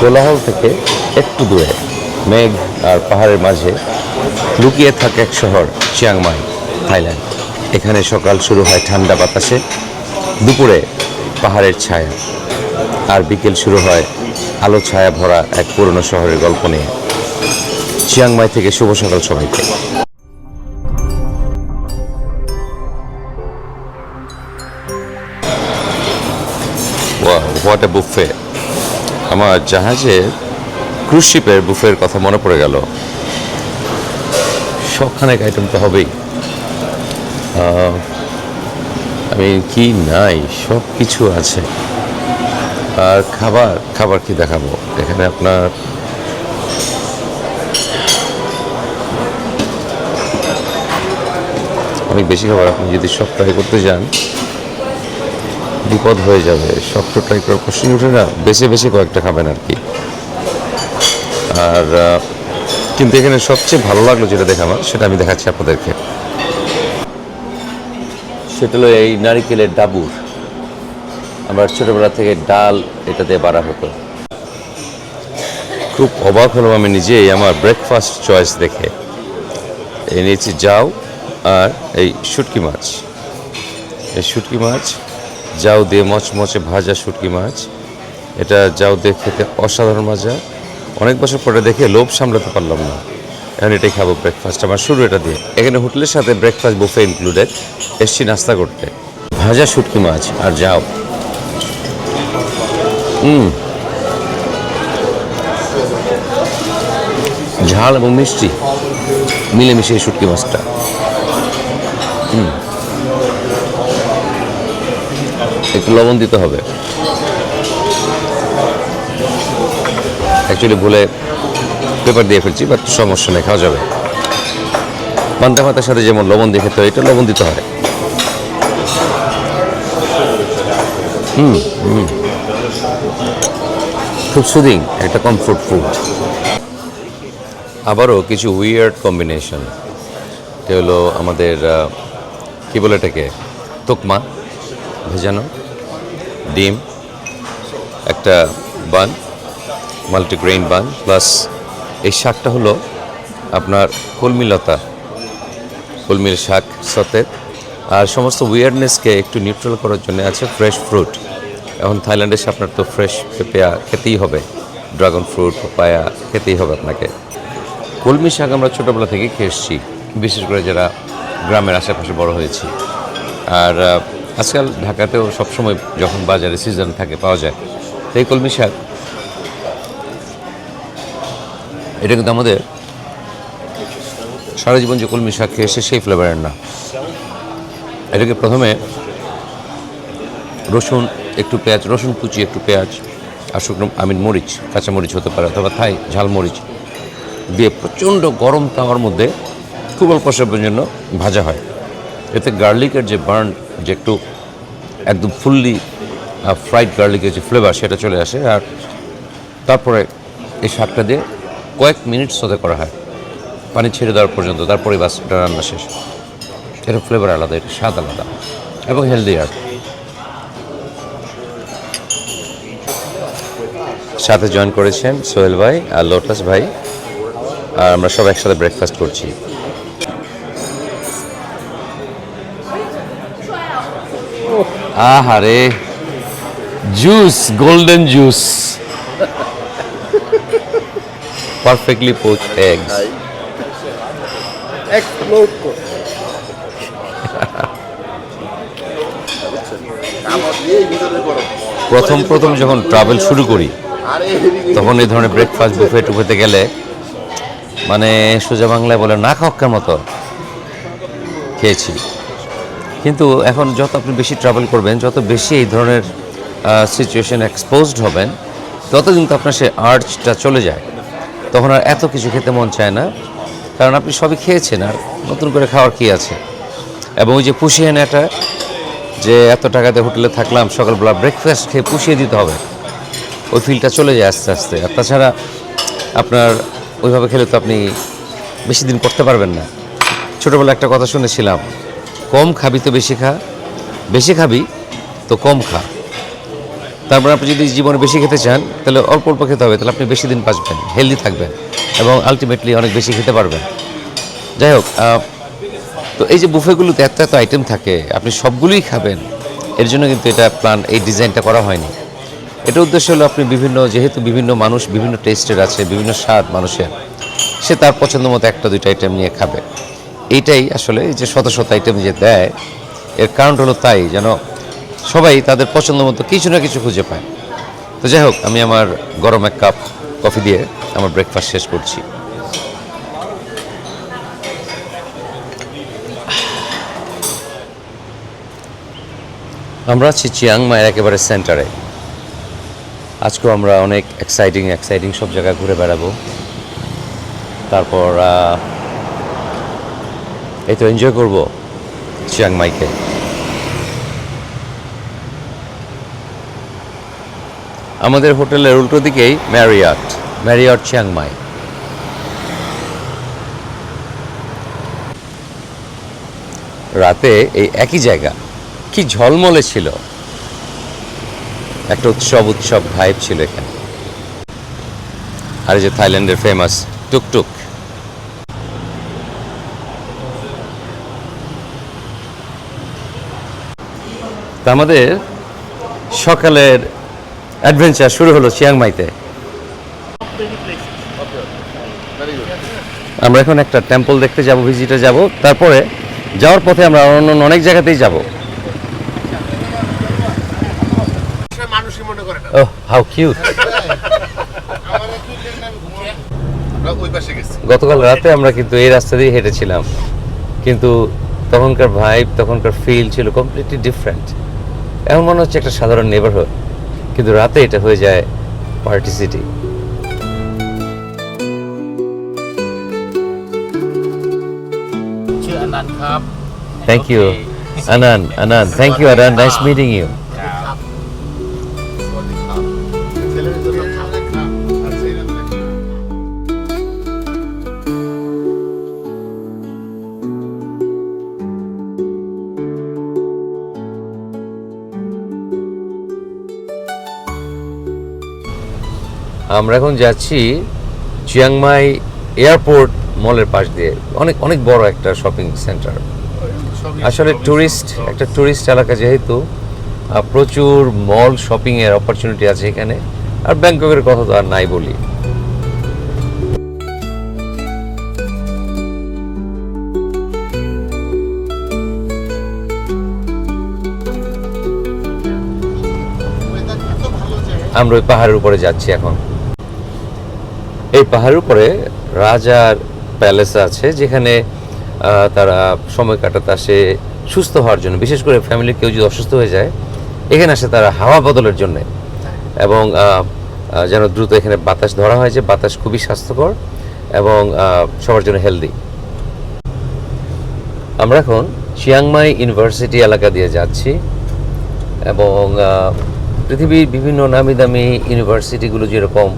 কোলাহল থেকে একটু দূরে মেঘ আর পাহাড়ের মাঝে লুকিয়ে থাকে এক শহর চিয়াংমাই, থাইল্যান্ড। এখানে সকাল শুরু হয় ঠান্ডা বাতাসে, দুপুরে পাহাড়ের ছায়া, আর বিকেল শুরু হয় আলো ছায়া ভরা এক পুরনো শহরের গল্প নিয়ে। চিয়াংমাই থেকে শুভ সকাল সবাইকে। What a buffet! আমার জাহাজের ক্রুজ শিপের বুফের কথা মনে পড়ে গেল। সবখানেক আইটেম তো হবেই। আমি কি নাই, সব কিছু আছে। আর খাবার কি দেখাবো এখানে আপনার? অনেক বেশি খাবার। আপনি যদি সব ট্রাই করতে যান বিপদ হয়ে যাবে। সব তো ট্রাই করার প্রশ্ন উঠে না, বেছে বেছে কয়েকটা খাবেন আর কি। আর কিন্তু এখানে সবচেয়ে ভালো লাগলো যেটা দেখে আমার, সেটা আমি দেখাচ্ছি আপনাদেরকে। সেটা হলো এই নারিকেলের ডাবুর। আমার ছোটোবেলা থেকে ডাল এটা দিয়ে বাড়া হতো। খুব অবাক হলাম আমি নিজেই আমার ব্রেকফাস্ট চয়েস দেখে। এই নিয়েছি জাউ আর এই শুটকি মাছ। এই শুটকি মাছ জাউ দিয়ে মচমচে ভাজা শুটকি মাছ, এটা জাউ দিয়ে খেতে অসাধারণ মজা। অনেক বছর পরে দেখে লোভ সামলাতে পারলাম না, এখন এটাই খাবো ব্রেকফাস্ট। আমার শুরু এটা দিয়ে। এখানে হোটেলের সাথে ব্রেকফাস্ট বুফে ইনক্লুডেড। এসছি নাস্তা করতে। ভাজা শুটকি মাছ আর জাউ, ঝাল এবং মিষ্টি মিলেমিশে এই শুটকি মাছটা। একটু লবণ দিতে হবে। অ্যাকচুয়ালি ভুলে পেপার দিয়ে ফেলছি, বাট সমস্যা নেই, খাওয়া যাবে। পান্তা ভাতের সাথে যেমন লবণ দিয়ে খেতে হয়, এটা লবণ দিতে হয়। খুব সুদিং একটা কমফোর্ট ফুড। আবারও কিছু উইয়ার্ড কম্বিনেশন। এটা হলো আমাদের কী বলে এটাকে, তোকমা ভেজানো, ডিম, একটা বান, মাল্টিগ্রেইন বান, প্লাস এই শাকটা হলো আপনার কলমি লতা, কলমির শাক সাথে। আর সমস্ত উইয়ার্ডনেসকে একটু নিউট্রাল করার জন্য আছে ফ্রেশ ফ্রুট। এখন থাইল্যান্ডে এসে আপনার তো ফ্রেশ পেঁপেয়া খেতেই হবে, ড্রাগন ফ্রুট, পাপায়া খেতেই হবে আপনাকে। কলমি শাক আমরা ছোটোবেলা থেকেই খেয়ে এসেছি, বিশেষ করে যারা গ্রামের আশেপাশে বড় হয়েছি। আর আজকাল ঢাকাতেও সবসময় যখন বাজারে সিজন থাকে পাওয়া যায়। তো এই কলমি শাক, এটা কিন্তু আমাদের সারা জীবন যে কলমি শাক খেয়ে এসে সেই ফ্লেভারের না। এটাকে প্রথমে রসুন, একটু পেঁয়াজ, রসুন কুচি, একটু পেঁয়াজ আর শুকনো মরিচ, কাঁচা মরিচ হতে পারে অথবা থাই ঝাল মরিচ দিয়ে প্রচণ্ড গরম তাওয়ার মধ্যে খুব অল্প সময়ের জন্য ভাজা হয়। এতে গার্লিকের যে বার্ন, যে একটু একদম ফুললি ফ্রাইড গার্লিকের যে ফ্লেভার, সেটা চলে আসে। আর তারপরে এই শাকটা দিয়ে কয়েক মিনিট সোতে করা হয়, পানি ছেড়ে দেওয়ার পর্যন্ত। তারপরে বাস রান্না শেষ। এটা ফ্লেভার আলাদা, এটা স্বাদ আলাদা এবং হেলদি। আর সাথে জয়েন করেছেন সোহেল ভাই আর লোটাস ভাই, আর আমরা সব একসাথে ব্রেকফাস্ট করছি। আহারে, juice, golden juice, perfectly poached eggs. প্রথম যখন ট্রাভেল শুরু করি তখন এই ধরনের ব্রেকফাস্ট বুফে টুফেতে গেলে মানে সোজা বাংলায় বলে না খাওয়ার মতো খেয়েছি। কিন্তু এখন যত আপনি বেশি ট্রাভেল করবেন, যত বেশি এই ধরনের সিচুয়েশন এক্সপোজড হবেন, তত কিন্তু আপনার সে আর্জটা চলে যায়। তখন আর এত কিছু খেতে মন চায় না, কারণ আপনি সবই খেয়েছেন, আর নতুন করে খাওয়ার কী আছে। এবং ওই যে পুষিয়ে নেটা, যে এত টাকাতে হোটেলে থাকলাম, সকালবেলা ব্রেকফাস্ট খেয়ে পুষিয়ে দিতে হবে, ওই ফিলটা চলে যায় আস্তে আস্তে। আর তাছাড়া আপনার ওইভাবে খেলে তো আপনি বেশি দিন করতে পারবেন না। ছোটোবেলায় একটা কথা শুনেছিলাম, কম খাবি তো বেশি খা, বেশি খাবি তো কম খা। তারপর আপনি যদি জীবনে বেশি খেতে চান তাহলে অল্প অল্প খেতে হবে, তাহলে আপনি বেশি দিন বাঁচবেন, হেলদি থাকবেন এবং আলটিমেটলি অনেক বেশি খেতে পারবেন। যাই হোক, তো এই যে বুফেগুলোতে এত এত আইটেম থাকে, আপনি সবগুলোই খাবেন, এর জন্য কিন্তু এটা প্ল্যান, এই ডিজাইনটা করা হয়নি। এটা উদ্দেশ্য হলো আপনি যেহেতু বিভিন্ন মানুষ বিভিন্ন টেস্টের আছে, বিভিন্ন স্বাদ মানুষের, সে তার পছন্দ মতো একটা দুইটা আইটেম নিয়ে খাবে। এইটাই আসলে এই যে শত শত আইটেম যে দেয়, এর কারণ হলো তাই যেন সবাই তাদের পছন্দ মতো কিছু না কিছু খুঁজে পায়। তো যাই হোক, আমি আমার গরম এক কাপ কফি দিয়ে আমার ব্রেকফাস্ট শেষ করছি। আমরা আছি চিয়াং মাইয়ের একেবারে সেন্টারে। আজকেও আমরা অনেক এক্সাইটিং সব জায়গায় ঘুরে বেড়াবো। তারপর এই তো এনজয় করবো চিয়াং মাইকে। আমাদের হোটেলের উল্টো দিকেই ম্যারিয়ট চিয়াং মাই। রাতে এই একই জায়গা কি ঝলমলে ছিল, একটা উৎসব ভাইব ছিল এখানে। আর এই যে থাইল্যান্ডের ফেমাস টুকটুক। তা আমাদের সকালের অ্যাডভেঞ্চার শুরু হলো চিয়াং মাইতে। আমরা এখন একটা টেম্পল দেখতে যাব, ভিজিটে যাব, তারপরে যাওয়ার পথে আমরা অন্য অনেক জায়গাতেই যাব। ওহ, হাউ কিউট। গতকাল রাতে আমরা কিন্তু এই রাস্তা দিয়ে হেঁটেছিলাম, কিন্তু তখনকার ভাইব, তখনকার ফিল ছিল কমপ্লিটলি ডিফারেন্ট। এখন মনে হচ্ছে একটা সাধারণ নেবারহুড, কিন্তু রাতে এটা হয়ে যায় party city. Thank you, Anand. Thank you, Anand. Nice meeting you. আমরা এখন যাচ্ছি চিয়াংমাই এয়ারপোর্ট মলের পাশ দিয়ে। অনেক অনেক বড় একটা শপিং সেন্টার। আসলে একটা টুরিস্ট এলাকা, যেহেতু প্রচুর মল শপিং এর অপরচুনিটি আছে এখানে। আর ব্যাংককের কথা তো আর নাই বলি। আমরা ওই পাহাড়ের উপরে যাচ্ছি এখন। এই পাহাড়ের উপরে রাজার প্যালেস আছে, যেখানে তারা সময় কাটাতে আসে সুস্থ হওয়ার জন্য। বিশেষ করে ফ্যামিলির কেউ যদি অসুস্থ হয়ে যায়, এখানে আসে তারা হাওয়া বদলের জন্য, এবং যেন দ্রুত এখানে বাতাস ধরা হয়, যে বাতাস খুবই স্বাস্থ্যকর এবং সবার জন্য হেলদি। আমরা এখন চিয়াংমাই ইউনিভার্সিটি এলাকা দিয়ে যাচ্ছি, এবং পৃথিবীর বিভিন্ন নামি দামি ইউনিভার্সিটিগুলো যেরকম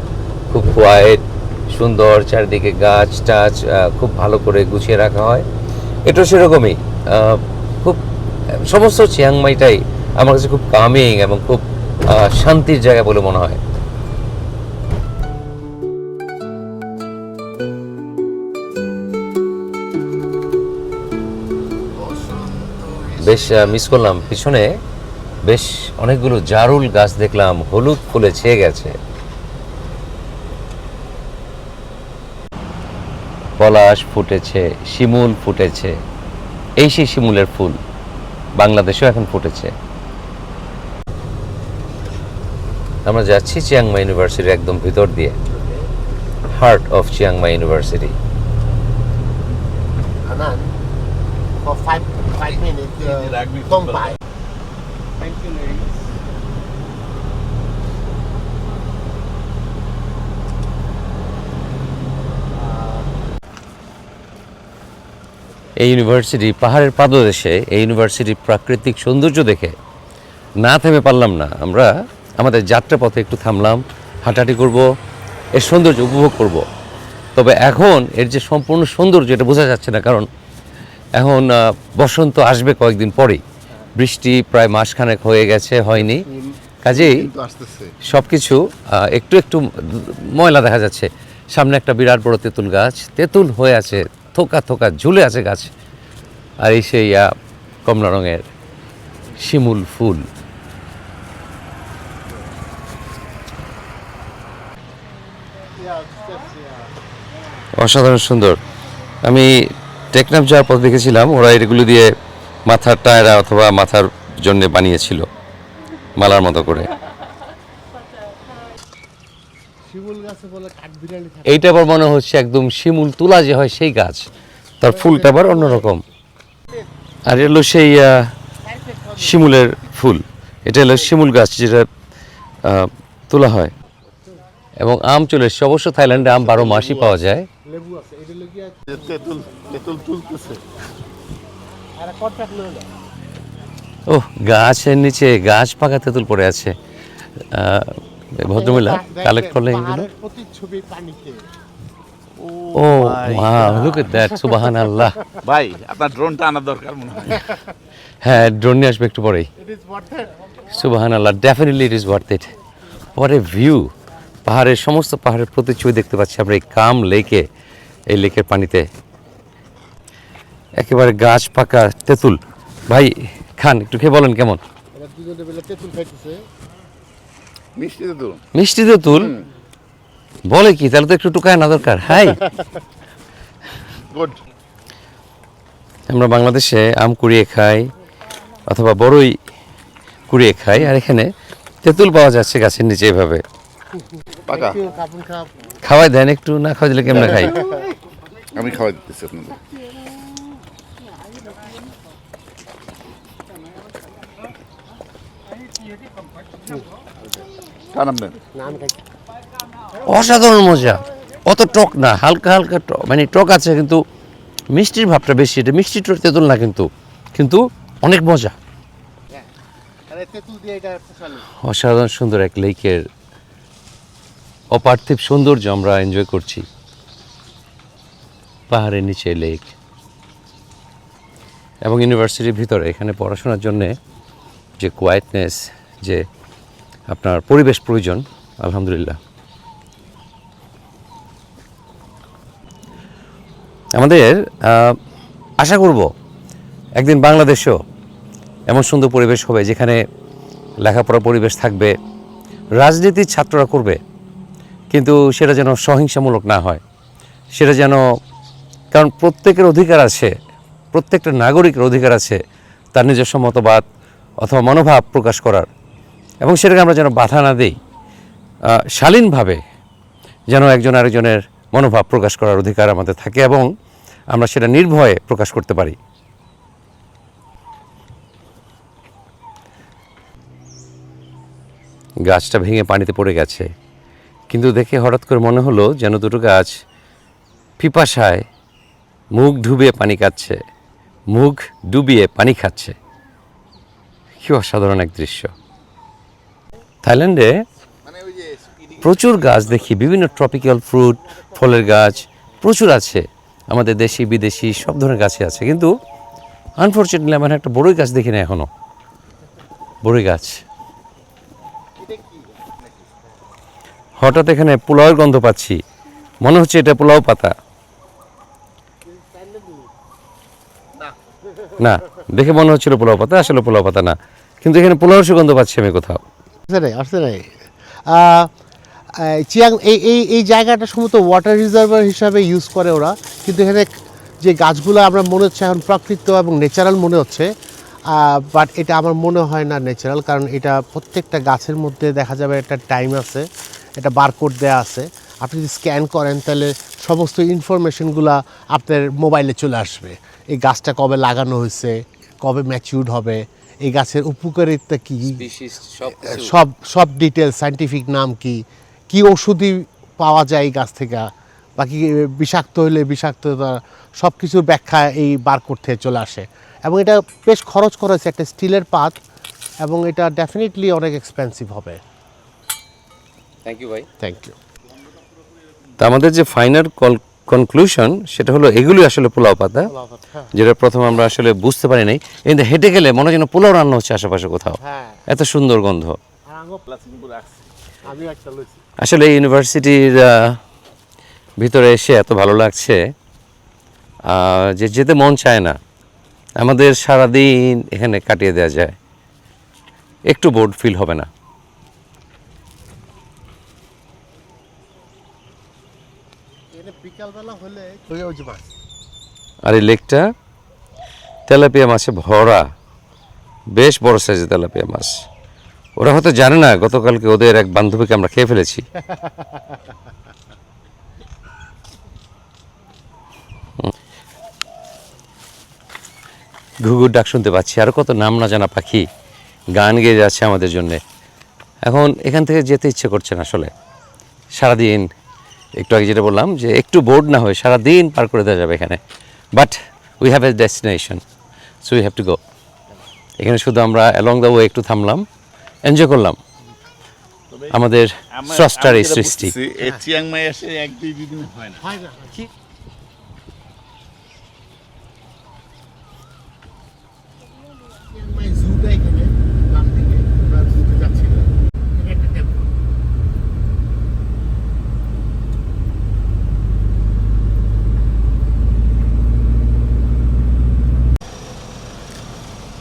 খুব কোয়াইট, সুন্দর, চারিদিকে গাছ টাছ খুব ভালো করে গুছিয়ে রাখা হয়, এটা সেরকমই। খুব সমস্ত চিয়াংমাইটাই আমার কাছে খুব কামিং এবং খুব শান্তির জায়গা বলে মনে হয়। বেশ মিস করলাম, পিছনে বেশ অনেকগুলো জারুল গাছ দেখলাম, হলুদ ফুলে ছেয়ে গেছে। পলাশ ফুটেছে, শিমুল ফুটেছে। এই সেই শিমুলের ফুল, বাংলাদেশেও এখন ফুটেছে। আমরা যাচ্ছি চিয়াংমাই ইউনিভার্সিটির একদম ভিতর দিয়ে, heart of Chiang Mai university. For 5 minutes, don't buy. Thank you, ladies. এই ইউনিভার্সিটি পাহাড়ের পাদদেশে, এই ইউনিভার্সিটির প্রাকৃতিক সৌন্দর্য দেখে না থেমে পারলাম না। আমরা আমাদের যাত্রা পথে একটু থামলাম, হাঁটাহাঁটি করব, এর সৌন্দর্য উপভোগ করব। তবে এখন এর যে সম্পূর্ণ সৌন্দর্য এটা বোঝা যাচ্ছে না, কারণ এখন বসন্ত আসবে কয়েকদিন পরেই। বৃষ্টি প্রায় মাসখানেক হয়ে গেছে, হয়নি, কাজেই কিন্তু আসতেছে। সব কিছু একটু একটু ময়লা দেখা যাচ্ছে। সামনে একটা বিরাট বড় তেঁতুল গাছ, তেঁতুল হয়ে আছে, থোকা থোকা ঝুলে আছে গাছ। আর এই সেই কমলা রঙের শিমুল ফুল। অসাধারণ সুন্দর। আমি টেকনাফ যাওয়ার পথ দেখেছিলাম ওরা এগুলো দিয়ে মাথার টায়রা অথবা মাথার জন্য বানিয়েছিল মালার মতো করে। শিমুল গাছে বলে কাঠবিড়ালি থাকে। এইটা আবার মনে হচ্ছে একদম শিমুল তুলা যে হয় সেই গাছ, তার ফুলটা আবার অন্যরকম। আর এলো সেই শিমুলের ফুল, এটা হলো শিমুল গাছ যেটা তোলা হয়। এবং আম চলে এসছে, অবশ্য থাইল্যান্ডে আম 12 মাসই পাওয়া যায়। লেবু আছে, এটা লগিয়া তেঁতুল তেঁতুল তুলতেছে। আর কন্ট্রাক্ট লইলো। ওহ, গাছের নিচে গাছ পাকা তেঁতুল পড়ে আছে। ভদ্রমহিলা কালেক্ট করলেন এগুলো। পাহাড়ের প্রতিচ্ছবি পানিতে। ও ওয়াও, লুক এট দ্যাট, সুবহানাল্লাহ। ভাই আপনার ড্রোনটা আনা দরকার মনে হয়। হ্যাঁ, ড্রোন নিয়ে আসবে একটু পরেই। It is worth it. সুবহানাল্লাহ, definitely it is worth it. What a view! পাহাড়ের সমস্ত পাহাড়ের প্রতিচ্ছবি দেখতে পাচ্ছি আমরা এই কাম লেকে, এই লেকের পানিতে। একেবারে গাছ পাকা তেঁতুল। ভাই খান, একটু খেয়ে বলেন কেমন। এরা দুজনে মিলে তেঁতুল খাইতেছে। মিষ্টি তো মিষ্টি তেঁতুল বলে কি, তাহলে তো একটু টুকায় না দরকার। Hi, good. আমরা বাংলাদেশে আম কুড়িয়ে খাই অথবা বড়ই কুড়িয়ে খাই, আর এখানে তেঁতুল পাওয়া যাচ্ছে গাছের নিচে এভাবে। পাকা কেউ কাপুন খাপ। খাওয়াই দেন একটু, না খাওয়া দিলে কেমন খাই। আমি খাওয়াই দিতেছি আপনাদের। কানামবেন নাম খাই। অসাধারণ মজা, অত টক না, হালকা হালকা টক, মানে টক আছে কিন্তু মিষ্টির ভাবটা বেশি। এটা মিষ্টি তেঁতুল না কিন্তু, কিন্তু অনেক মজা। আরে তেঁতুল দিয়ে এটা পোষালো। অসাধারণ সুন্দর এক লেকের অপার্থিব সৌন্দর্য আমরা এনজয় করছি। পাহাড়ের নিচে লেক এবং ইউনিভার্সিটির ভিতরে এখানে পড়াশোনার জন্যে যে কোয়াইটনেস, যে আপনার পরিবেশ প্রয়োজন, আলহামদুলিল্লাহ। আমাদের আশা করব একদিন বাংলাদেশেও এমন সুন্দর পরিবেশ হবে যেখানে লেখাপড়ার পরিবেশ থাকবে, রাজনীতির ছাত্ররা করবে, কিন্তু সেটা যেন সহিংসামূলক না হয়। সেটা যেন, কারণ প্রত্যেকের অধিকার আছে, প্রত্যেকটা নাগরিকের অধিকার আছে তার নিজস্ব মতবাদ অথবা মনোভাব প্রকাশ করার, এবং সেটাকে আমরা যেন বাধা না দিই। শালীনভাবে যেন একজন আরেকজনের মনোভাব প্রকাশ করার অধিকার আমাদের থাকে এবং আমরা সেটা নির্ভয়ে প্রকাশ করতে পারি। গাছটা ভেঙে পানিতে পড়ে গেছে, কিন্তু দেখে হঠাৎ করে মনে হলো যেন দুটো গাছ পিপাসায় মুখ ডুবিয়ে পানি খাচ্ছে, মুখ ডুবিয়ে পানি খাচ্ছে। কি অসাধারণ এক দৃশ্য। থাইল্যান্ডে প্রচুর গাছ দেখি, বিভিন্ন ট্রপিক্যাল ফ্রুট, ফলের গাছ প্রচুর আছে, আমাদের দেশি বিদেশি সব ধরনের গাছই আছে, কিন্তু আনফর্চুনেটলি আমার একটা বড়ই গাছ দেখি না এখনো। বড়ই গাছ। হঠাৎ এখানে পোলাওয়ের গন্ধ পাচ্ছি, মনে হচ্ছে এটা পোলাও পাতা। না, দেখে মনে হচ্ছিল পোলাও পাতা, আসলে পোলাও পাতা না, কিন্তু এখানে পোলাওয়ের সুগন্ধ পাচ্ছি আমি কোথাও। আসছে নাই। চিয়াং এই জায়গাটা সম্ভবত ওয়াটার রিজার্ভার হিসাবে ইউজ করে ওরা, কিন্তু এখানে যে গাছগুলো আমরা মনে হচ্ছে এখন প্রাকৃতিক এবং ন্যাচারাল মনে হচ্ছে, বাট এটা আমার মনে হয় না ন্যাচারাল, কারণ এটা প্রত্যেকটা গাছের মধ্যে দেখা যাবে একটা টাইম আছে, একটা বারকোড দেওয়া আছে। আপনি যদি স্ক্যান করেন তাহলে সমস্ত ইনফরমেশনগুলো আপনার মোবাইলে চলে আসবে। এই গাছটা কবে লাগানো হয়েছে, কবে ম্যাচিউরড হবে, এই গাছের উপকারিতা কী, সব ডিটেলস, সায়েন্টিফিক নাম কি ওষুধই পাওয়া যায় এই গাছ থেকে, বাকি বিষাক্ত হলে বিষাক্ততা, সব কিছুর ব্যাখ্যা এই বারকোড থেকে চলে আসে। এবং এটা বেশ খরচ করেছে, একটা স্টিলের পাত, এবং এটা ডেফিনেটলি অনেক এক্সপেন্সিভ হবে। থ্যাংক ইউ ভাই। Thank you. তা আমাদের যে ফাইনাল কনক্লুশন সেটা হলো এগুলি আসলে পোলাও পাতা, যেটা প্রথম আমরা আসলে বুঝতে পারি নাই, কিন্তু হেঁটে গেলে মনে হয় যেন পোলাও রান্না হচ্ছে আশেপাশে কোথাও, হ্যাঁ, এত সুন্দর গন্ধ। আমি একটা লইছি। আসলে ইউনিভার্সিটির ভিতরে এসে এত ভালো লাগছে যে যেতে মন চায় না। আমাদের সারাদিন এখানে কাটিয়ে দেওয়া যায়, একটু বোর্ড ফিল হবে না। বিকালবেলা হলে ওই যে মাছ আর এই লেকটা তেলাপিয়া মাছে ভরা, বেশ বড় সাইজের তেলাপিয়া মাছ। ওরা হয়তো জানে না গতকালকে ওদের এক বান্ধবীকে আমরা খেয়ে ফেলেছি। ঘুঘুর ডাক শুনতে পাচ্ছি, আরও কত নাম না জানা পাখি গান গেয়ে যাচ্ছে আমাদের জন্যে। এখন এখান থেকে যেতে ইচ্ছে করছে না আসলে। সারাদিন একটু আগে যেটা বললাম যে একটু বোর্ড না হয়ে সারাদিন পার করে দেওয়া যাবে এখানে। But we have a destination, so we have to go. এখানে শুধু আমরা অ্যালং দ্য ওয়ে একটু থামলাম, এনজয় করলাম আমাদের স্রষ্টার এই সৃষ্টি। চিয়াং মাই এসে 1-2 দিন হয় না। হয় না কি জুটা এখানে গ্রাম থেকে আমরা জুতে যাচ্ছিলাম। এখানে একটা টেম্পল।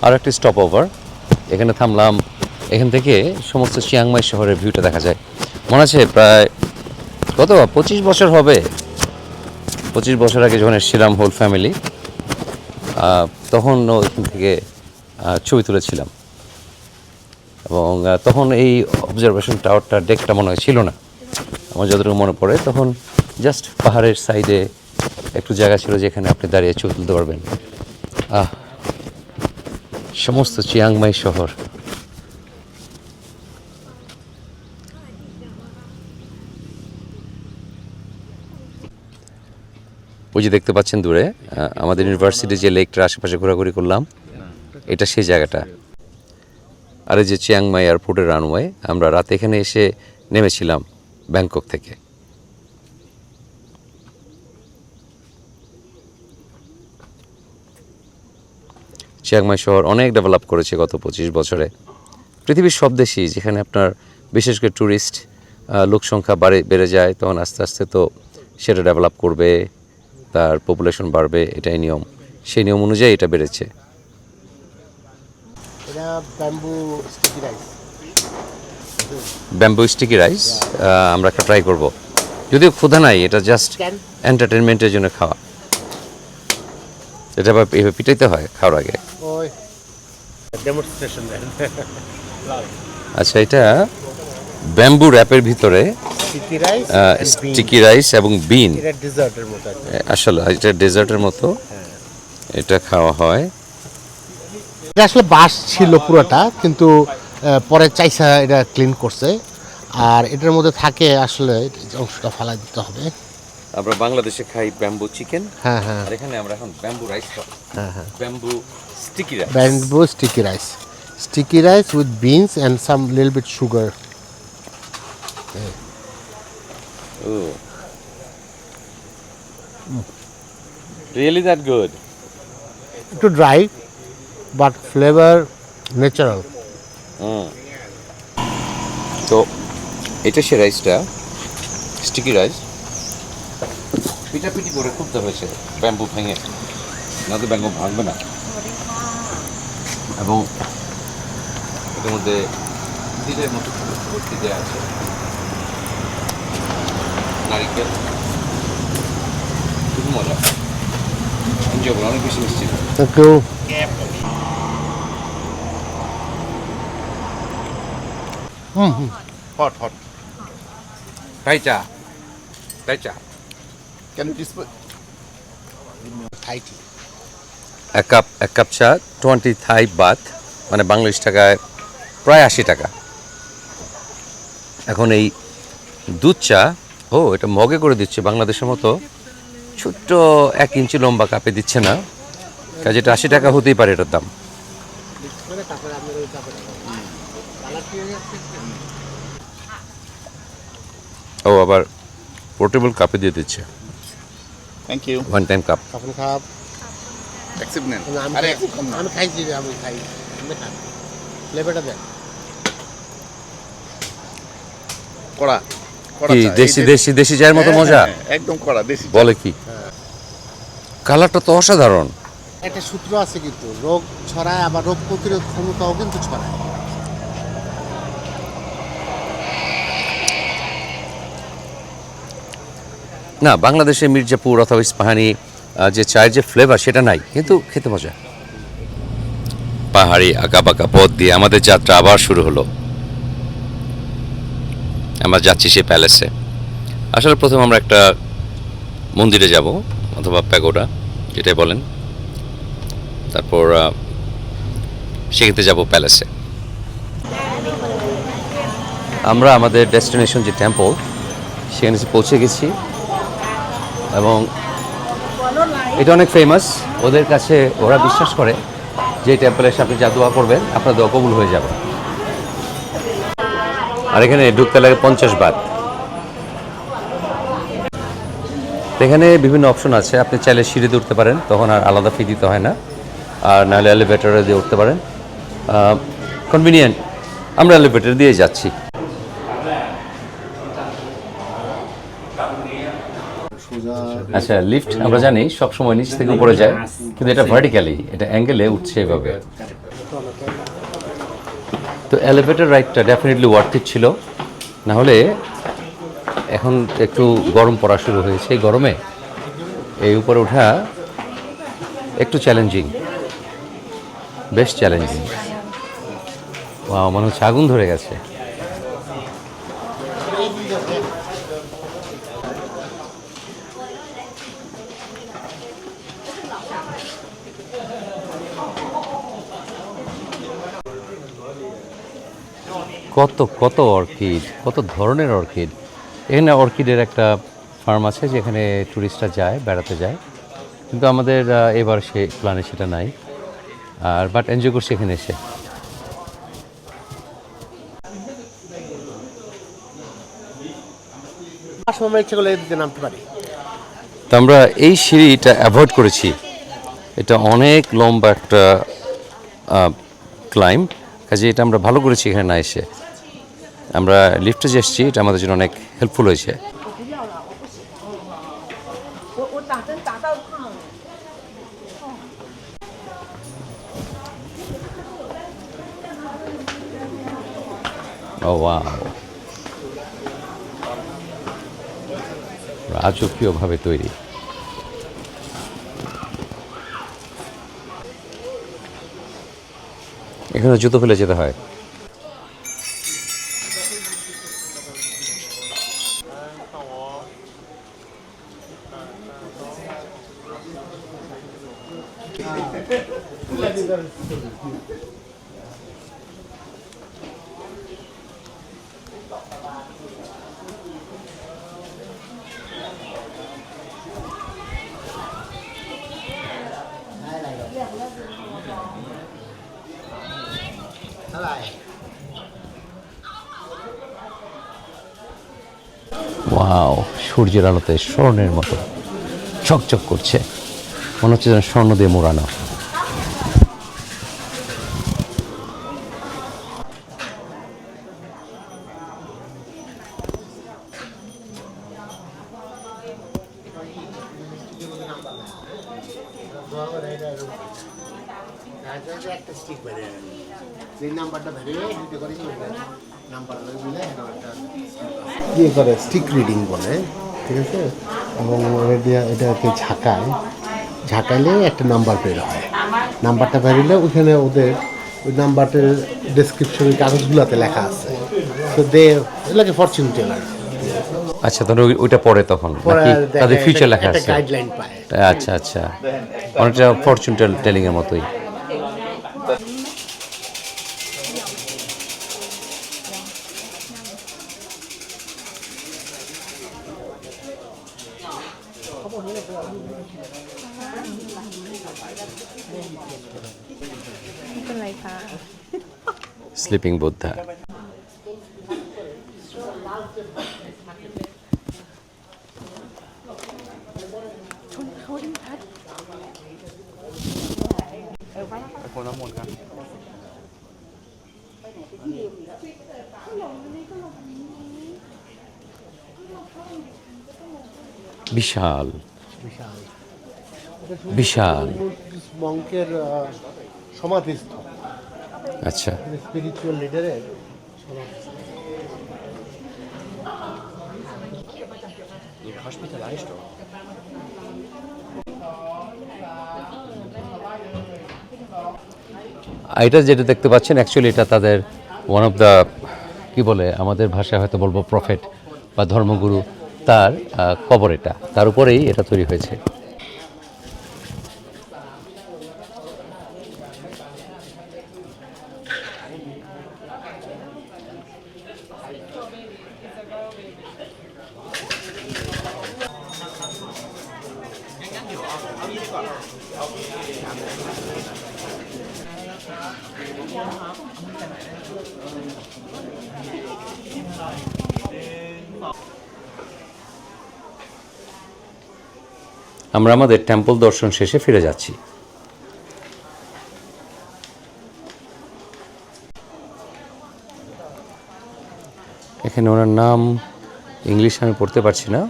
আর একটি স্টপ ওভার, এখানে থামলাম। এখান থেকে সমস্ত চিয়াংমাই শহরের ভিউটা দেখা যায়। মনে আছে প্রায় কত 25 বছর হবে, 25 বছর আগে যখন এসেছিলাম হোল ফ্যামিলি, তখন এখান থেকে ছবি তুলেছিলাম। এবং তখন এই অবজারভেশন টাওয়ারটা ডেকটা মনে হয় ছিল না আমার যতটুকু মনে পড়ে। তখন জাস্ট পাহাড়ের সাইডে একটু জায়গা ছিল যেখানে আপনি দাঁড়িয়ে ছবি তুলতে পারবেন। সমস্ত চিয়াংমাই শহর। ওই যে দেখতে পাচ্ছেন দূরে আমাদের ইউনিভার্সিটি যে লেকটার আশেপাশে ঘোরাঘুরি করলাম, এটা সেই জায়গাটা। আর এই যে চিয়াংমাই এয়ারপোর্টের রানওয়ে, আমরা রাতে এখানে এসে নেমেছিলাম ব্যাংকক থেকে। চিয়াংমাই শহর অনেক ডেভেলপ করেছে গত 25 বছরে। পৃথিবীর সব দেশই যেখানে আপনার বিশেষ করে ট্যুরিস্ট লোক সংখ্যা বেড়ে যায়, তখন আস্তে আস্তে তো সেটা ডেভেলপ করবে, তার পপুলেশন বাড়বে, এটাই নিয়ম। সেই নিয়ম অনুযায়ী এটা বেড়েছে। এটা bamboo sticky rice. Bamboo sticky rice আমরা একটা ট্রাই করব, যদিও ক্ষুধা নাই, এটা জাস্ট এন্টারটেনমেন্টের জন্য খাওয়া। এটা আবার এভাবে পিটাইতে হয় খাওয়ার আগে। ওই ডেমনস্ট্রেশন দেন। আচ্ছা, এটা ব্যাম্বু র্যাপের ভিতরে স্টিকি রাইস স্টিকি রাইস এবং বিন। এটা ডেজার্টের মতো আসলে এটা ডেজার্টের মতো এটা খাওয়া হয়। এটা আসলে বাঁশ ছিল পুরোটা, কিন্তু পরে চাইসা এটা ক্লিন করছে। আর এটার মধ্যে থাকে আসলে অংশটা ফালাই দিতে হবে। আমরা বাংলাদেশে খাই ব্যাম্বু চিকেন, হ্যাঁ হ্যাঁ আর এখানে আমরা এখন ব্যাম্বু রাইস খাই। হ্যাঁ হ্যাঁ bamboo sticky rice. Bamboo sticky rice with beans and some little bit sugar. Oh. Really that good? একটু ড্রাই বাট ফ্লেভার ন্যাচারাল। তো এটা সে রাইসটা স্টিকি রাইস পিটাপিটি করে খুলতে হয়েছে ব্যাম্বু ভেঙে, না তো ব্যাম্বু ভাঙবে না। এবং এটার মধ্যে দিলের মতো ভর্তি দেওয়া আছে নারিকেল, খুব মজা। এনজয় করো, অনেক বেশি মিষ্টি। একটু Hot. তাই চা Can you please put? থাই টি। এক কাপ চা 20 থাই বাত, মানে বাংলাদেশ টাকায় প্রায় 80 টাকা। এখন এই দুধ চা, এটা মগে করে দিচ্ছে, বাংলাদেশের মতো ছোট্ট 1 ইঞ্চি লম্বা কাপে দিচ্ছে না, কাজে এটা 80 টাকা হতেই পারে এটার দাম। আবার পোর্টেবল কাপে দিয়ে দিচ্ছে, Thank you. 1 time cup. তখন খাব। Accept নেন। আমি আরে accept কর না। আমি খাইছি, আমি খাই। ফ্লেভারটা দেন। কড়া কড়া কি চা, এই দেশি যে- দেশি দেশি চায়ের মতো হ্যাঁ, মজা? হ্যাঁ, একদম কড়া দেশি চা। বলে কি? কালারটা তো অসাধারণ। একটা সূত্র আছে কিন্তু রোগ ছড়ায় আবার রোগ প্রতিরোধ ক্ষমতাও কিন্তু ছড়ায়। না, বাংলাদেশে মির্জাপুর অথবা ইস্পাহানি যে চায়ের যে ফ্লেভার সেটা নাই, কিন্তু খেতে মজা। পাহাড়ি আঁকাবাঁকা পথ দিয়ে আমাদের যাত্রা আবার শুরু হলো। আমরা যাচ্ছি সেই প্যালেসে। আসলে প্রথম আমরা একটা মন্দিরে যাব অথবা প্যাগোডা, যেটাই বলেন। তারপর সেক্ষেত্রে যাব প্যালেসে। আমরা আমাদের ডেস্টিনেশন যে টেম্পল সেখানে এসে পৌঁছে গেছি, এবং এটা অনেক ফেমাস। ওদের কাছে ওরা বিশ্বাস করে যে টেম্পলে এসে আপনি যা দোয়া করবেন আপনার দোয়া কবুল হয়ে যাবে। আর এখানে ঢুকতে লাগে 50 বাত। এখানে বিভিন্ন অপশন আছে, আপনি চাইলে সিঁড়িতে উঠতে পারেন, তখন আর আলাদা ফি দিতে হয় না, আর নাহলে এলিভেটরে দিয়ে উঠতে পারেন। কনভিনিয়েন্ট। আমরা এলিভেটর দিয়ে যাচ্ছি। আচ্ছা, লিফট আমরা জানি সব সময় নিচ থেকে উপরে যায়, কিন্তু এটা ভার্টিক্যালি, এটা অ্যাঙ্গেলে উঠছে এভাবে। তো এলিভেটর রাইডটা ডেফিনেটলি ওয়ার্থ ইট ছিল। না হলে এখন একটু গরম পড়া শুরু হয়েছে, এই গরমে এই উপরে ওঠা একটু চ্যালেঞ্জিং, বেশ চ্যালেঞ্জিং। ওয়াও, মনে হচ্ছে আগুন ধরে গেছে। কত কত অর্কিড, কত ধরনের অর্কিড। এখানে অর্কিডের একটা ফার্ম আছে যেখানে ট্যুরিস্টরা যায়, বেড়াতে যায়, কিন্তু আমাদের এবার সে প্ল্যানে সেটা নাই। আর বাট এনজয় করছি এখানে এসে। আমরা ইচ্ছে করলে এদিকে নামতে পারি। তো আমরা এই সিঁড়িটা অ্যাভয়েড করেছি, এটা অনেক লম্বা একটা ক্লাইম, কাজে এটা আমরা ভালো করেছি এখানে না এসে। আমরা লিফটে যে এসেছি, এটা আমাদের জন্য অনেক হেল্পফুল হয়েছে। ও ওয়াও, রাজকীয়ভাবে তৈরি। এখানে জুতো ফেলে যেতে হয়। ওয়াও, সূর্যের আলোতে স্বর্ণের মতো চকচক করছে, মনে হচ্ছে যেন স্বর্ণ দিয়ে মোড়ানো। ইয়ে করে স্টিক রিডিং বলে, ঠিক আছে, এবং এটাকে ঝাঁকাইলে একটা নাম্বার বের হয়। নাম্বারটা বেরোলে ওইখানে ওদের ওই নাম্বারটার ডেসক্রিপশন কাগজগুলোতে লেখা আছে। তো দে লাগে ফরচুন টেলার। আচ্ছা, তাহলে ওইটা পরে তখন নাকি তাদের ফিউচার লেখা আছে? গাইডলাইন পায়। আচ্ছা আচ্ছা, অনেকটা ফরচুন টেলিং এর মতোই। স্লিপিং বুদ্ধা। বিশাল বিশাল বিশাল। মঙ্কের সমাধিস্থল, আচ্ছা, স্পিরিচুয়াল লিডারের এটা যেটা দেখতে পাচ্ছেন অ্যাকচুয়ালি এটা তাদের ওয়ান অফ দ্য কি বলে আমাদের ভাষায় হয়তো বলবো প্রফেট বা ধর্মগুরু, তার কবর, এটা তার উপরেই এটা তৈরি হয়েছে। আমরা আমাদের টেম্পল দর্শন শেষে ফিরে যাচ্ছি। এখানে ওনার নাম ইংলিশ আমি পড়তে পারছি না,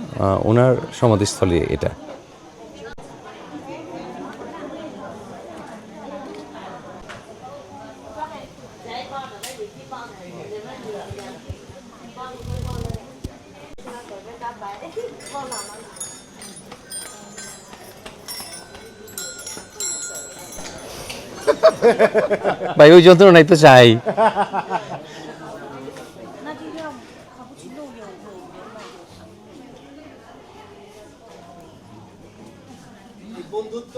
ওনার সমাধিস্থলে এটা। ভাই ওই যন্ত্রণাই তো চাই। বন্ধুত্ব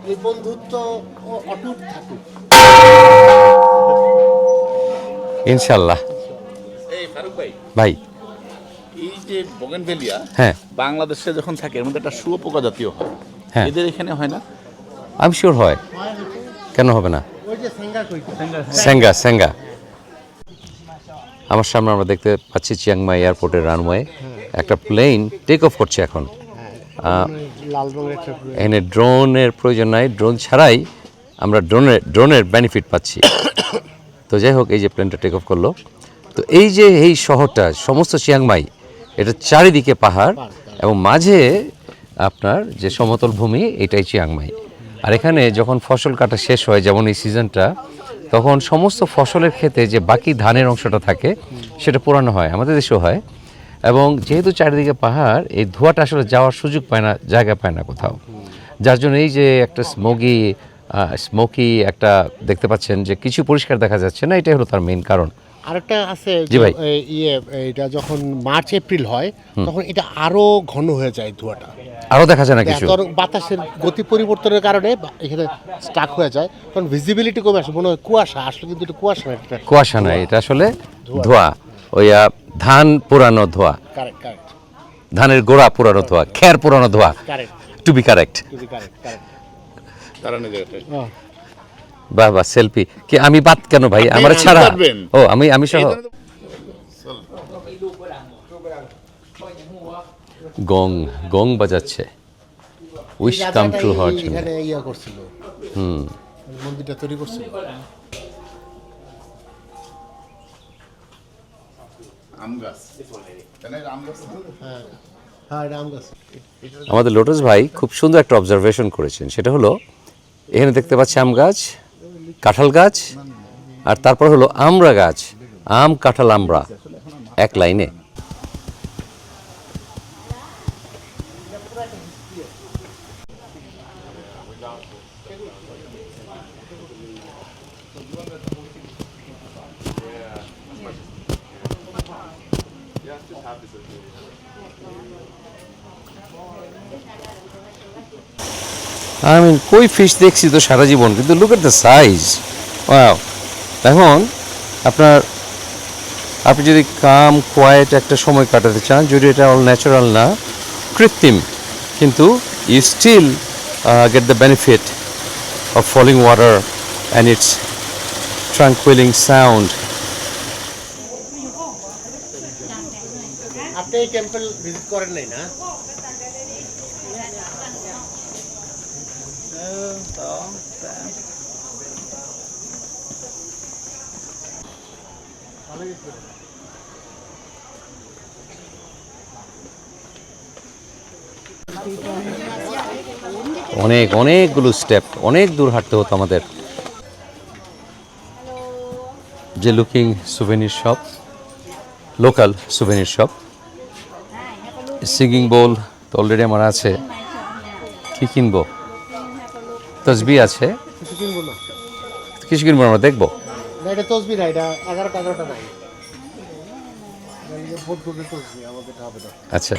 এই বন্ধুত্ব অটুট থাকুক ইনশাল্লাহ। এই ফারুক ভাই, ভাই এই যে বোগেনভেলিয়া হ্যাঁ, বাংলাদেশে যখন থাকে এর মধ্যে একটা শুয়োপোকা জাতীয় হয়, হ্যাঁ এদের এখানে হয় না? আমি শিওর হয়, কেন হবে না? ওই যে সেঙ্গা কইতে সেঙ্গা সেঙ্গা। আমার সামনে আমরা দেখতে পাচ্ছি চিয়াংমাই এয়ারপোর্টের রানওয়ে, একটা প্লেন টেক অফ করছে এখন। লাল রঙের একটা এখানে ড্রোনের প্রয়োজন নাই, ড্রোন ছাড়াই আমরা ড্রোনের বেনিফিট পাচ্ছি। তো যাই হোক, এই যে প্লেনটা টেক অফ করলো, তো এই যে এই শহরটা সমস্ত চিয়াংমাই, এটা চারিদিকে পাহাড় এবং মাঝে আপনার যে সমতল ভূমি, এটাই চিয়াংমাই। আর এখানে যখন ফসল কাটা শেষ হয়, যেমন এই সিজনটা, তখন সমস্ত ফসলের ক্ষেতে যে বাকি ধানের অংশটা থাকে সেটা পোড়ানো হয়, আমাদের দেশেও হয়। এবং যেহেতু চারিদিকে পাহাড়, এই ধোঁয়াটা আসলে যাওয়ার সুযোগ পায় না, জায়গা পায় না কোথাও, যার জন্য এই যে একটা স্মোকি একটা দেখতে পাচ্ছেন যে কিছু পরিষ্কার দেখা যাচ্ছে না, এটাই হলো তার মেইন কারণ। আরেকটা আছে জি ভাই। এটা যখন মার্চ এপ্রিল হয় তখন এটা আরো ঘন হয়ে যায় ধোঁয়াটা, আরও দেখা যায় না কিছু, ধরো বাতাসের গতি পরিবর্তনের কারণে এখানে স্টাক হয়ে যায়, তখন ভিজিবিলিটি কমে আসে, মনে হয় কুয়াশা, আসলে কিন্তু এটা কুয়াশা না, এটা কুয়াশা নাই, এটা আসলে ধোঁয়া, ওই ধান পোড়ানো ধোঁয়া, কারেক্ট কারেক্ট ধানের গোড়া পোড়ানো ধোঁয়া, খের পোড়ানো ধোঁয়া, কারেক্ট টু বি কারেক্ট। তারা নিজের বাহ বাহ, সেলফি কি আমি বাদ কেন ভাই, আমার ছাড়া? পারবেন। ও আমি সহ গং গং বাজাচ্ছে, উইশ কাম ট্রু হওয়ার জন্য। এখানে করছিল, মন্দিরটা তৈরি করছিল। আম গাছ, আম গাছ হ্যাঁ এটা আম গাছ। আমাদের লোটাস ভাই খুব সুন্দর একটা অবজারভেশন করেছেন, সেটা হলো এখানে দেখতে পাচ্ছি আম গাছ, কাঁঠাল গাছ, আর তারপর হলো আমড়া গাছ, আম কাঁঠাল আমড়া এক লাইনে। কই ফিশ দেখছি তো সারা জীবন, কিন্তু look at the size, wow. এখন আপনি যদি কাম কোয়াইট একটা সময় কাটাতে চান, যদি এটা অল ন্যাচারাল না, কৃত্রিম, কিন্তু you still get the benefit of falling water and its tranquilling sound. আপনি এই টেম্পল ভিজিট করেন নাই না? অনেকগুলো স্টেপ, অনেক দূর হাঁটতে হতো আমাদের। যে looking souvenir shop, local souvenir shop. Singing bowl তো অলরেডি আমার আছে। কি কিনবো? তসবি আছে, কিছু কিনবো না। কিছু কিনবো আমরা দেখবো। না, এটা তসবি না, এটা 11টা নাই। বদগুলো তসবি আমাদের হবে না। আচ্ছা,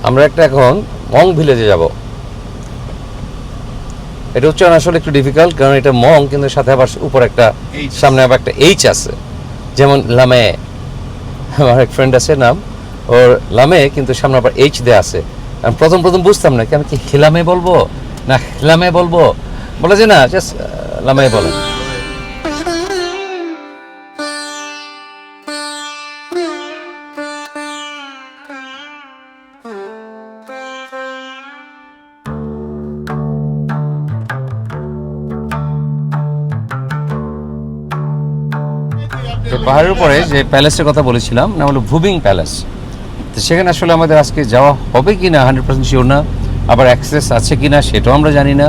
আমরা একটা এখন মং ভিলেজে যাব। এটা উচ্চারণ আসলে একটু ডিফিকাল্ট, কারণ এটা মং কিন্তু সাথে আবার উপর একটা সামনে আবার একটা এইচ আছে, যেমন লামে। আমার এক ফ্রেন্ড আছে নাম ওর লামে, কিন্তু সামনে আবার এইচ দেয়া আছে। আমি প্রথম বুঝতাম না কি আমি কি হিলামে বলবো না হিলামে বলবো, বলে যে না জাস্ট লামে বলে। পাহাড়ের উপরে যে প্যালেসের কথা বলেছিলাম, না হলো ভুবিং প্যালেস। তো সেখানে আসলে আমাদের আজকে যাওয়া হবে কি না 100% শিওর না, আবার অ্যাক্সেস আছে কি না সেটাও আমরা জানি না,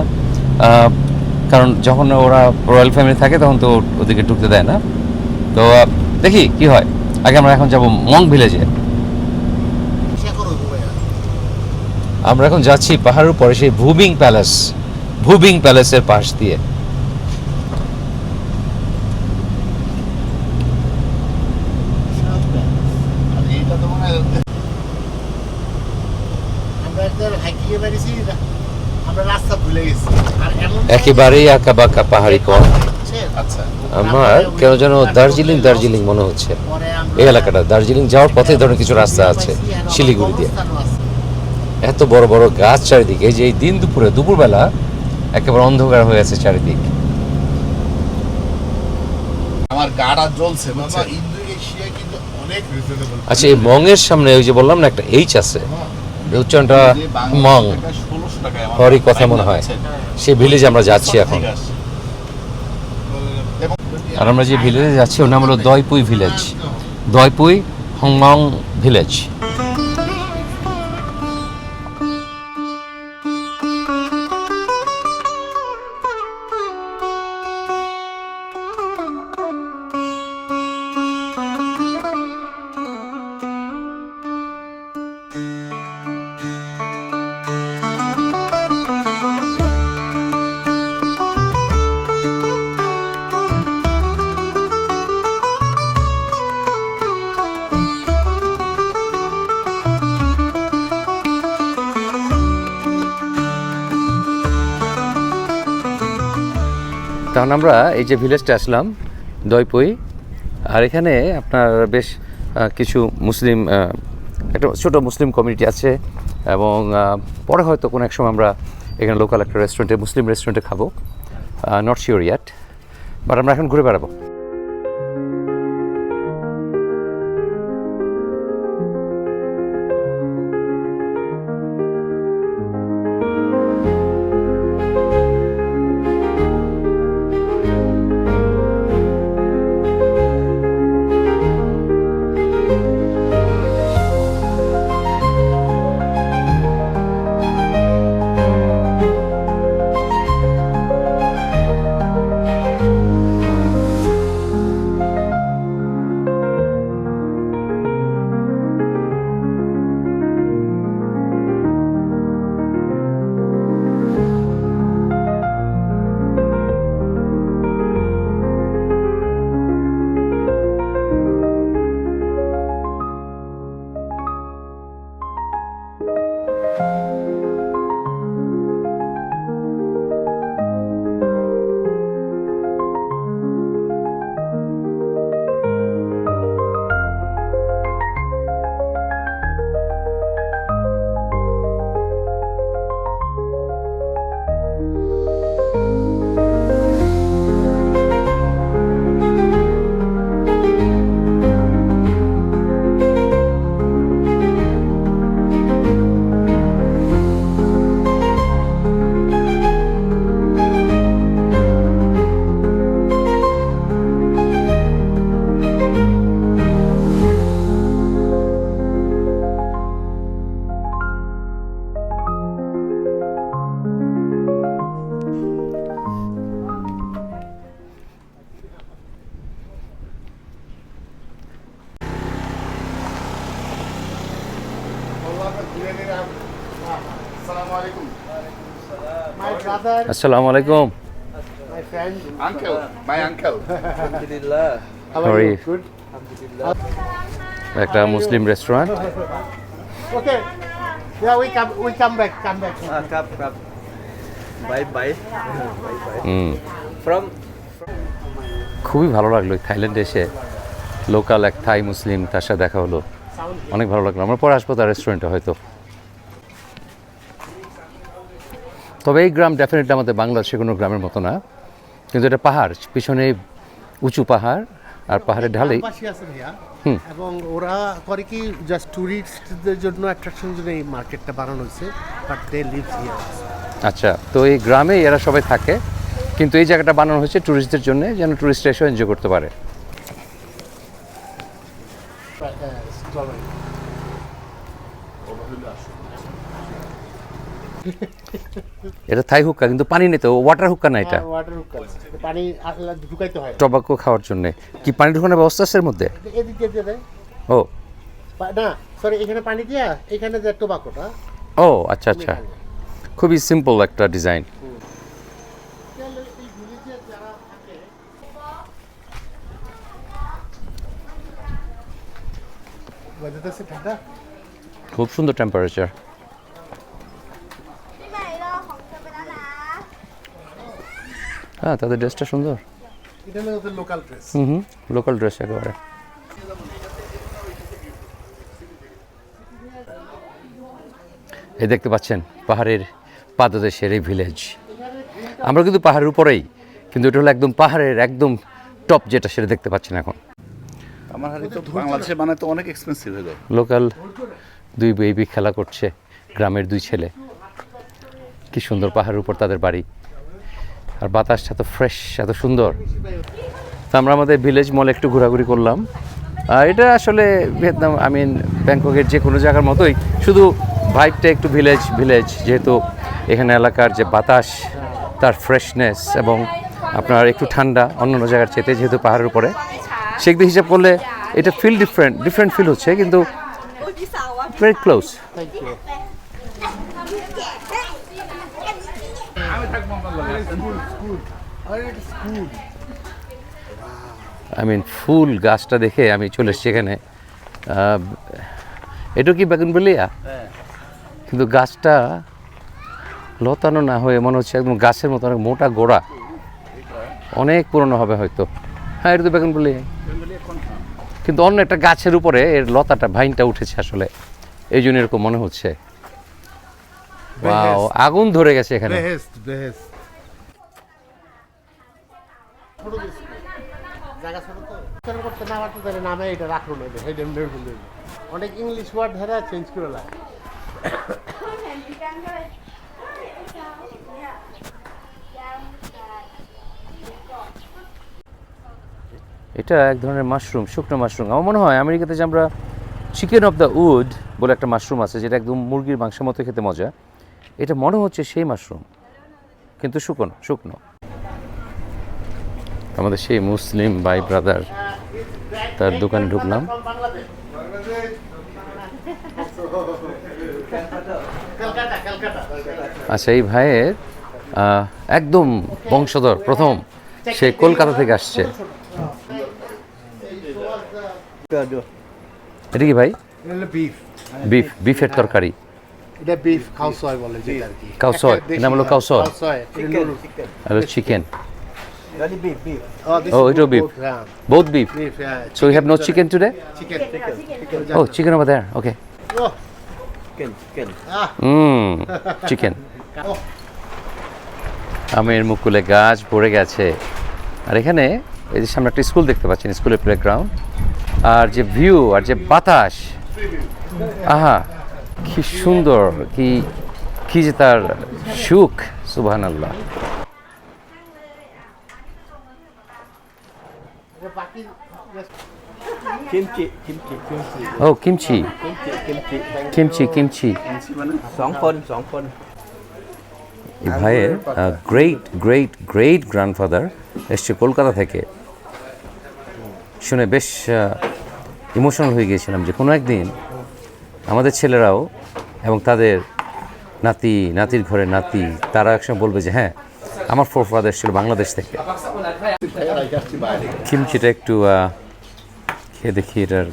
কারণ যখন ওরা রয়্যাল ফ্যামিলি থাকে তখন তো ওদিকে ঢুকতে দেয় না। তো দেখি কি হয়। আগে আমরা এখন যাব মং ভিলেজে। আমরা এখন যাচ্ছি পাহাড়ের উপরে সেই ভুবিং প্যালেসের পাশ দিয়ে। একেবারেই আঁকা বাঁকা পাহাড়ি পথ। আমার কেন যেন দার্জিলিং মনে হচ্ছে। এই এলাকাটা দার্জিলিং যাওয়ার পথে ধরনের কিছু রাস্তা আছে শিলিগুড়ি দিয়ে। এত বড় বড় গাছ চারিদিকে, এই যে এই দিন দুপুরবেলা একেবারে অন্ধকার হয়ে আছে চারিদিক। আমার গাটা জ্বলছে বাবা। ইন্দোনেশিয়া কিন্তু অনেক রিজনেবল। আচ্ছা, এই মংয়ের সামনে ওই যে বললাম না একটা এইচ আছে, উচ্চারণটা মং হরি কথা মনে হয়। সেই ভিলেজে আমরা যাচ্ছি এখন। আর আমরা যে ভিলেজে যাচ্ছি ওর নাম হলো দয়পুই ভিলেজ, দয়পুই হংমং ভিলেজ। তখন আমরা এই যে ভিলেজটা আসলাম দয়পুই, আর এখানে আপনার বেশ কিছু মুসলিম, একটা ছোটো মুসলিম কমিউনিটি আছে, এবং পরে হয়তো কোনো এক সময় আমরা এখানে লোকাল একটা রেস্টুরেন্টে, মুসলিম রেস্টুরেন্টে খাবো, নট শিওর ইয়াট, বাট আমরা এখন ঘুরে বেড়াবো। My brother, আসসালামু আলাইকুম। my friend. Uncle, my uncle. How How are you? Good. একটা মুসলিম restaurant. Okay. Yeah, we come back. Cup. Bye. From খুবই ভালো লাগলো থাইল্যান্ডে এসে লোকাল এক থাই মুসলিম তার সাথে দেখা হলো, অনেক ভালো লাগলো। আমরা পরে আসবো তার রেস্টুরেন্টে হয়তো। তবে এই গ্রাম ডেফিনেটলি আমাদের বাংলাদেশের কোনো গ্রামের মতো না, কিন্তু এটা পাহাড়, পিছনে উঁচু পাহাড় আর পাহাড়ের ঢালেই। পাশে আছে ভাইয়া, এবং ওরা করে কি জাস্ট টুরিস্টদের জন্য অ্যাট্রাকশনের জন্য এই মার্কেটটা বানানো হয়েছে, বাট দে লিভ হিয়ার। আচ্ছা, তো এই গ্রামে এরা সবাই থাকে, কিন্তু এই জায়গাটা বানানো হয়েছে ট্যুরিস্টদের জন্য, যেন ট্যুরিস্টরা এসে এনজয় করতে পারে। এটা থাই হুক্কা, কিন্তু পানি নেই তো, ওয়াটার হুক্কা না এটা, ওয়াটার পানি ঢুকাইতে হয়। টবাকো খাওয়ার জন্য। কি পানি ঢুকানোর ব্যবস্থা আছে এর মধ্যে? এদিক দিয়ে দেয় ও না, সরি, এখানে পানি দিয়া এখানে যে টোবাকোটা। ও আচ্ছা, খুবই সিম্পল একটা ডিজাইন। খুব সুন্দর টেম্পারেচার। 你买了红色不拉拉。 হ্যাঁ, তাদের ড্রেসটা সুন্দর। এটা হলো ওদের লোকাল ড্রেস। লোকাল ড্রেস একেবারে। এই দেখতে পাচ্ছেন পাহাড়ের পাদদেশের এই ভিলেজ। আমরা কিন্তু পাহাড়ের উপরেই, কিন্তু এটা হলো একদম পাহাড়ের একদম টপ যেটা, সেটা দেখতে পাচ্ছেন এখন। আমার হাতে তো বাংলাদেশে বানাতে অনেক এক্সপেন্সিভ হয়ে যায়। লোকাল দুই বেবি খেলা করছে, গ্রামের দুই ছেলে। কি সুন্দর পাহাড়ের উপর তাদের বাড়ি, আর বাতাসটা তো ফ্রেশ, এত সুন্দর। তো আমরা আমাদের ভিলেজ মলে একটু ঘোরাঘুরি করলাম। এটা আসলে ভিয়েতনাম, ব্যাংককের যে কোনো জায়গার মতোই, শুধু ভাইবটা একটু ভিলেজ, যেহেতু এখানে এলাকার যে বাতাস তার ফ্রেশনেস এবং আপনার একটু ঠান্ডা অন্যান্য জায়গার চাইতে, যেহেতু পাহাড়ের উপরে, সেদিক হিসাব করলে এটা ফিল ডিফারেন্ট ফিল হচ্ছে, কিন্তু ভেরি ক্লোজ। ফুল গাছটা দেখে আমি চলে এসেছি এখানে। এটা কি বেগুনবেলিয়া? কিন্তু গাছটা লতানো না হয়ে মনে হচ্ছে একদম গাছের মতো, অনেক মোটা গোড়া, অনেক পুরনো হবে হয়তো। হ্যাঁ, এটা তো বেগুনবেলিয়া, কিন্তু অন্য একটা গাছের উপরে এর লতাটা, ভাইনটা উঠেছে আসলে, এই জন্য এরকম মনে হচ্ছে। ওয়াও, আগুন ধরে গেছে এখানে। নামে এটা রাখলো না, অনেক ইংলিশ ওয়ার্ড ধরে চেঞ্জ করে লাগে। এটা এক ধরনের মাশরুম, শুকনো মাশরুম। আমার মনে হয় আমেরিকাতে যে আমরা চিকেন অফ দ্য উড বলে একটা মাশরুম আছে, যেটা একদম মুরগির মাংসের মতো খেতে মজা, এটা মনে হচ্ছে সেই মাশরুম, কিন্তু শুকনো। আমাদের সেই মুসলিম ভাই ব্রাদার, তার দোকানে ঢুকলাম। আচ্ছা, এই ভাইয়ের একদম বংশধর, প্রথম সে কলকাতা থেকে আসছে। এটা কি ভাই? বিফের তরকারি। এটা বিফ কাউসয় বলে, যেটা আর কি। কাউসয়, নাম হলো কাউসয়। হলো chicken. Oh, it will beef. Both beef. So you have no chicken today? Oh, chicken over there. Okay. Chicken. আমের মুকুলে গাছ ভরে গেছে, আর এখানে এই যে সামনে একটা স্কুল দেখতে পাচ্ছেন, স্কুলের প্লেগ্রাউন্ড, আর যে ভিউ আর যে বাতাস, আহা কি সুন্দর, কি যে তার সুখ, সুবহানাল্লাহ। kimchi. Oh, kimchi. Kimchi. 2 คน এই ভাইয়ের গ্রেট গ্র্যান্ডফাদার এসছে কলকাতা থেকে। শুনে বেশ ইমোশনাল হয়ে গিয়েছিলাম যে কোনো একদিন আমাদের ছেলেরাও এবং তাদের নাতির ঘরে নাতি, তারা একসময় বলবে যে হ্যাঁ আমার ফোরফাদার ছিল বাংলাদেশ থেকে। কিমচিটা একটু খেয়ে দেখি এটার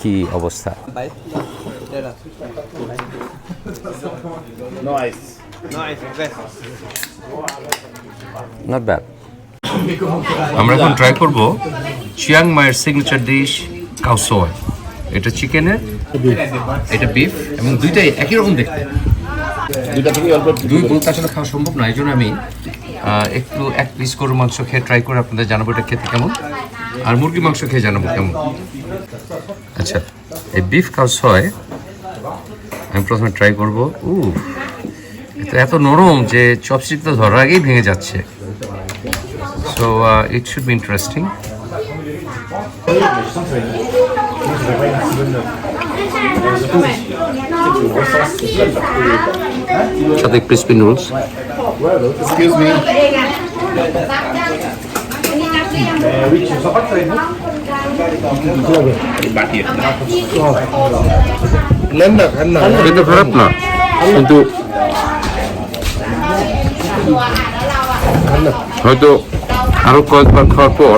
কি অবস্থা। Bite. There. Nice. Nice. Okay. Not bad. আমরা এখন ট্রাই করব চিয়াং মাইয়ের সিগনেচার ডিশ কাওসয়। এটা চিকেনের, এটা বিফ, এবং দুইটাই একই রকম দেখতে। দুইটা থেকে অল্প দুই বলতে আসলে খাওয়া সম্ভব না, এই জন্য আমি একটু এক পিস গরুর মাংস খেয়ে ট্রাই করে আপনাদের জানাবো এটা খেতে কেমন, আর মুরগি মাংস খেয়ে জানাবো কেমন। আচ্ছা, এই বিফ কাওসয় আমি প্রথমে ট্রাই করবো। এটা এত নরম যে চপস্টিক তো ধরার আগেই ভেঙে যাচ্ছে। So it should be interesting. সাথে ক্রিসপি নুডলস। Excuse me. এটা খারাপ না, কিন্তু হয়তো আরো কয়েকবার খাওয়ার পর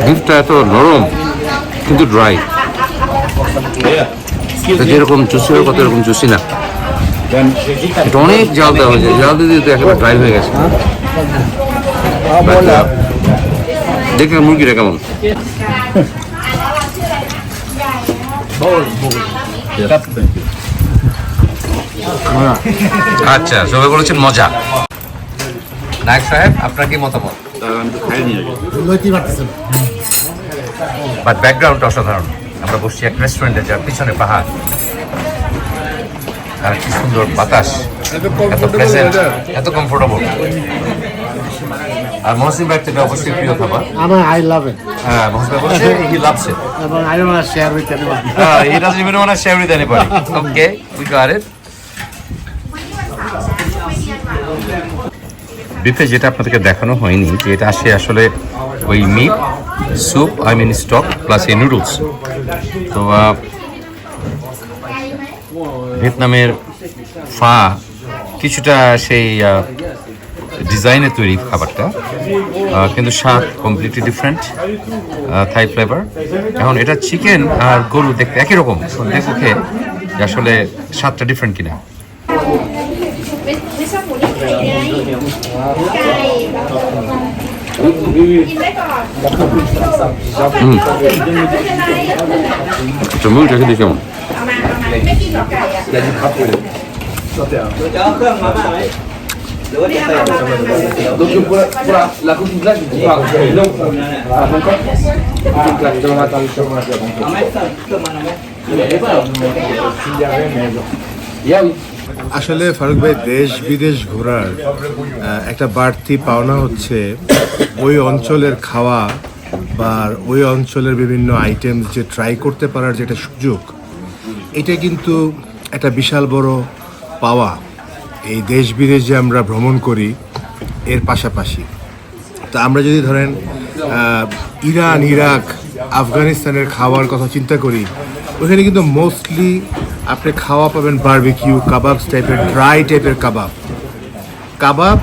বিফটা এত নরম কিন্তু ড্রাই। যেরকম জুসি হয় কত এরকম জুসি না, এটা অনেক জাল দেওয়া হয়েছে, জাল দিয়ে দিতে একেবারে ড্রাই হয়ে গেছে। দেখে মুরগিটা কেমন। আচ্ছা, সবাই বলেছেন মজা। নায়ক সাহেব, আপনার কি মতামত? বাট ব্যাকগ্রাউন্ডটা অসাধারণ। আমরা বসছি এক রেস্টুরেন্টে, যার পিছনে পাহাড় আর কি সুন্দর বাতাস, এত প্লেজেন্ট, এত কমফোর্টেবল। আর মহসিন ভাই থেকে অবশ্যই প্রিয় খাবার। আই লাভ ইট। হ্যাঁ, মহসিন ভাই বলছে হি লাভস ইট। এবং I don't want to share with anyone. He doesn't even want to share with anybody. Okay, we got it. বিফে যেটা আপনাদেরকে দেখানো হয়নি যে এটা আসে আসলে ওই meat soup, I mean stock plus এই নুডলস। তো ভিয়েতনামের ফা কিছুটা সেই ডিজাইনে তৈরি খাবারটা, কিন্তু স্বাদ কমপ্লিটলি ডিফারেন্ট, থাই ফ্লেভার। এখন এটা চিকেন আর গরু দেখতে একই রকম, দেখো খেয়ে যে আসলে স্বাদটা ডিফারেন্ট কিনা। আচ্ছা, মুরগিটা খেতে কেমন? Choเครื่องมาม่าไหมหรือว่าจะใส่เอาไหมเครื่องมันเอาไหม আসলে ফারুক ভাই, দেশ বিদেশ ঘোরার একটা বাড়তি পাওনা হচ্ছে ওই অঞ্চলের খাওয়া বা ওই অঞ্চলের বিভিন্ন আইটেম যে ট্রাই করতে পারার যেটা সুযোগ, এটা কিন্তু একটা বিশাল বড় পাওয়া এই দেশ বিদেশ যে আমরা ভ্রমণ করি এর পাশাপাশি। তো আমরা যদি ধরেন ইরান, ইরাক, আফগানিস্তানের খাওয়ার কথা চিন্তা করি, ওখানে কিন্তু মোস্টলি আপনি খাওয়া পাবেন বারবিকিউ কাবাব টাইপের, ড্রাই টাইপের কাবাব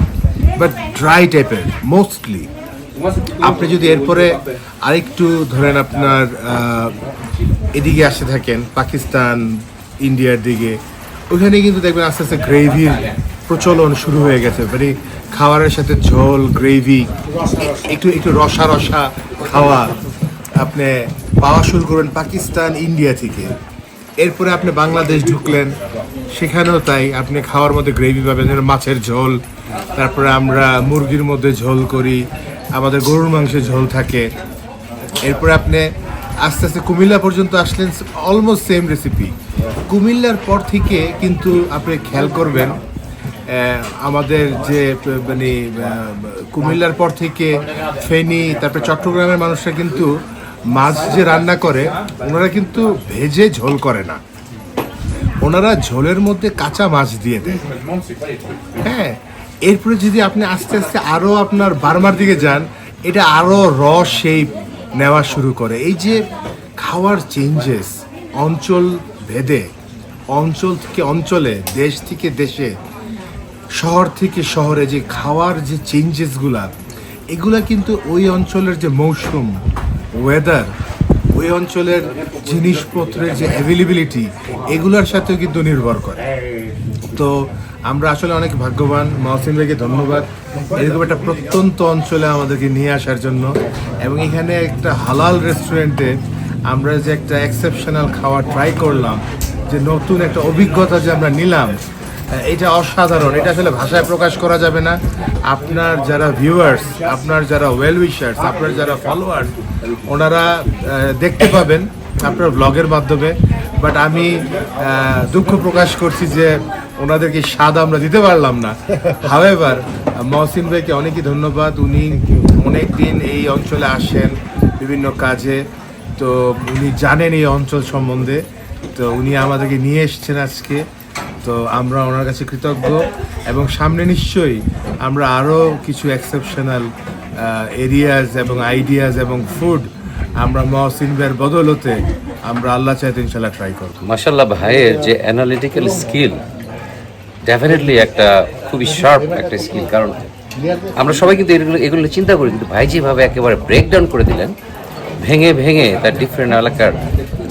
বাট ড্রাই টাইপের মোস্টলি। আপনি যদি এরপরে আরেকটু ধরেন আপনার এদিকে আসতে থাকেন পাকিস্তান, ইন্ডিয়ার দিকে, ওইখানে কিন্তু দেখবেন আস্তে আস্তে গ্রেভির প্রচলন শুরু হয়ে গেছে। মানে খাবারের সাথে ঝোল, গ্রেভি, একটু একটু রসা রসা খাওয়া আপনি পাওয়া শুরু করবেন পাকিস্তান, ইন্ডিয়া থেকে। এরপরে আপনি বাংলাদেশ ঢুকলেন, সেখানেও তাই, আপনি খাওয়ার মধ্যে গ্রেভি পাবেন, যেন মাছের ঝোল, তারপরে আমরা মুরগির মধ্যে ঝোল করি, আমাদের গরুর মাংসের ঝোল থাকে। এরপরে আপনি আস্তে আস্তে কুমিল্লা পর্যন্ত আসলেন, অলমোস্ট সেম রেসিপি। কুমিল্লার পর থেকে কিন্তু আপনি খেয়াল করবেন আমাদের যে মানে কুমিল্লার পর থেকে ফেনী, তারপরে চট্টগ্রামের মানুষরা কিন্তু মাছ যে রান্না করে, ওনারা কিন্তু ভেজে ঝোল করে না, ওনারা ঝোলের মধ্যে কাঁচা মাছ দিয়ে দেয়। হ্যাঁ, এরপরে যদি আপনি আস্তে আস্তে আরও আপনার বার্মার দিকে যান, এটা আরও র শেপ নেওয়া শুরু করে। এই যে খাওয়ার চেঞ্জেস অঞ্চল ভেদে, অঞ্চল থেকে অঞ্চলে, দেশ থেকে দেশে, শহর থেকে শহরে যে খাওয়ার যে চেঞ্জেসগুলা, এগুলা কিন্তু ওই অঞ্চলের যে মৌসুম, ওয়েদার, ওই অঞ্চলের জিনিসপত্রের যে অ্যাভেলেবিলিটি, এগুলোর সাথেও কিন্তু নির্ভর করে। তো আমরা আসলে অনেক ভাগ্যবান, মহসিন ভাইকে ধন্যবাদ এরকম একটা প্রত্যন্ত অঞ্চলে আমাদেরকে নিয়ে আসার জন্য। এবং এখানে একটা হালাল রেস্টুরেন্টে আমরা যে একটা এক্সেপশনাল খাবার ট্রাই করলাম, যে নতুন একটা অভিজ্ঞতা যে আমরা নিলাম, এটা অসাধারণ। এটা আসলে ভাষায় প্রকাশ করা যাবে না। আপনার যারা ভিউয়ার্স, আপনার যারা ওয়েল উইশার্স, আপনার যারা ফলোয়ার্স, ওনারা দেখতে পাবেন আপনার ব্লগের মাধ্যমে। বাট আমি দুঃখ প্রকাশ করছি যে ওনাদেরকে স্বাদ আমরা দিতে পারলাম না। হাওয়েভার মহসিন ভাইকে অনেকই ধন্যবাদ। উনি অনেক দিন এই অঞ্চলে আসেন বিভিন্ন কাজে, তো উনি জানেন এই অঞ্চল সম্বন্ধে, তো উনি আমাদেরকে নিয়ে এসছেন আজকে। তো আমরা ওনার কাছে কৃতজ্ঞ এবং সামনে নিশ্চয়ই আমরা আরও কিছু এক্সেপশনাল এরিয়াজ এবং আইডিয়াজ এবং ফুড আমরা মহসিন ভাইয়ের বদলতে আমরা আল্লাহ চাইতে ইনশাল্লাহ ট্রাই করব। মাশাল্লাহ, ভাইয়ের যে অ্যানালিটিক্যাল স্কিল ডেফিনেটলি একটা খুবই শার্প একটা স্কিল। কারণ আমরা সবাই কিন্তু এগুলো চিন্তা করি, কিন্তু ভাই যেভাবে একেবারে ব্রেকডাউন করে দিলেন, ভেঙে ভেঙে তার ডিফারেন্ট এলাকার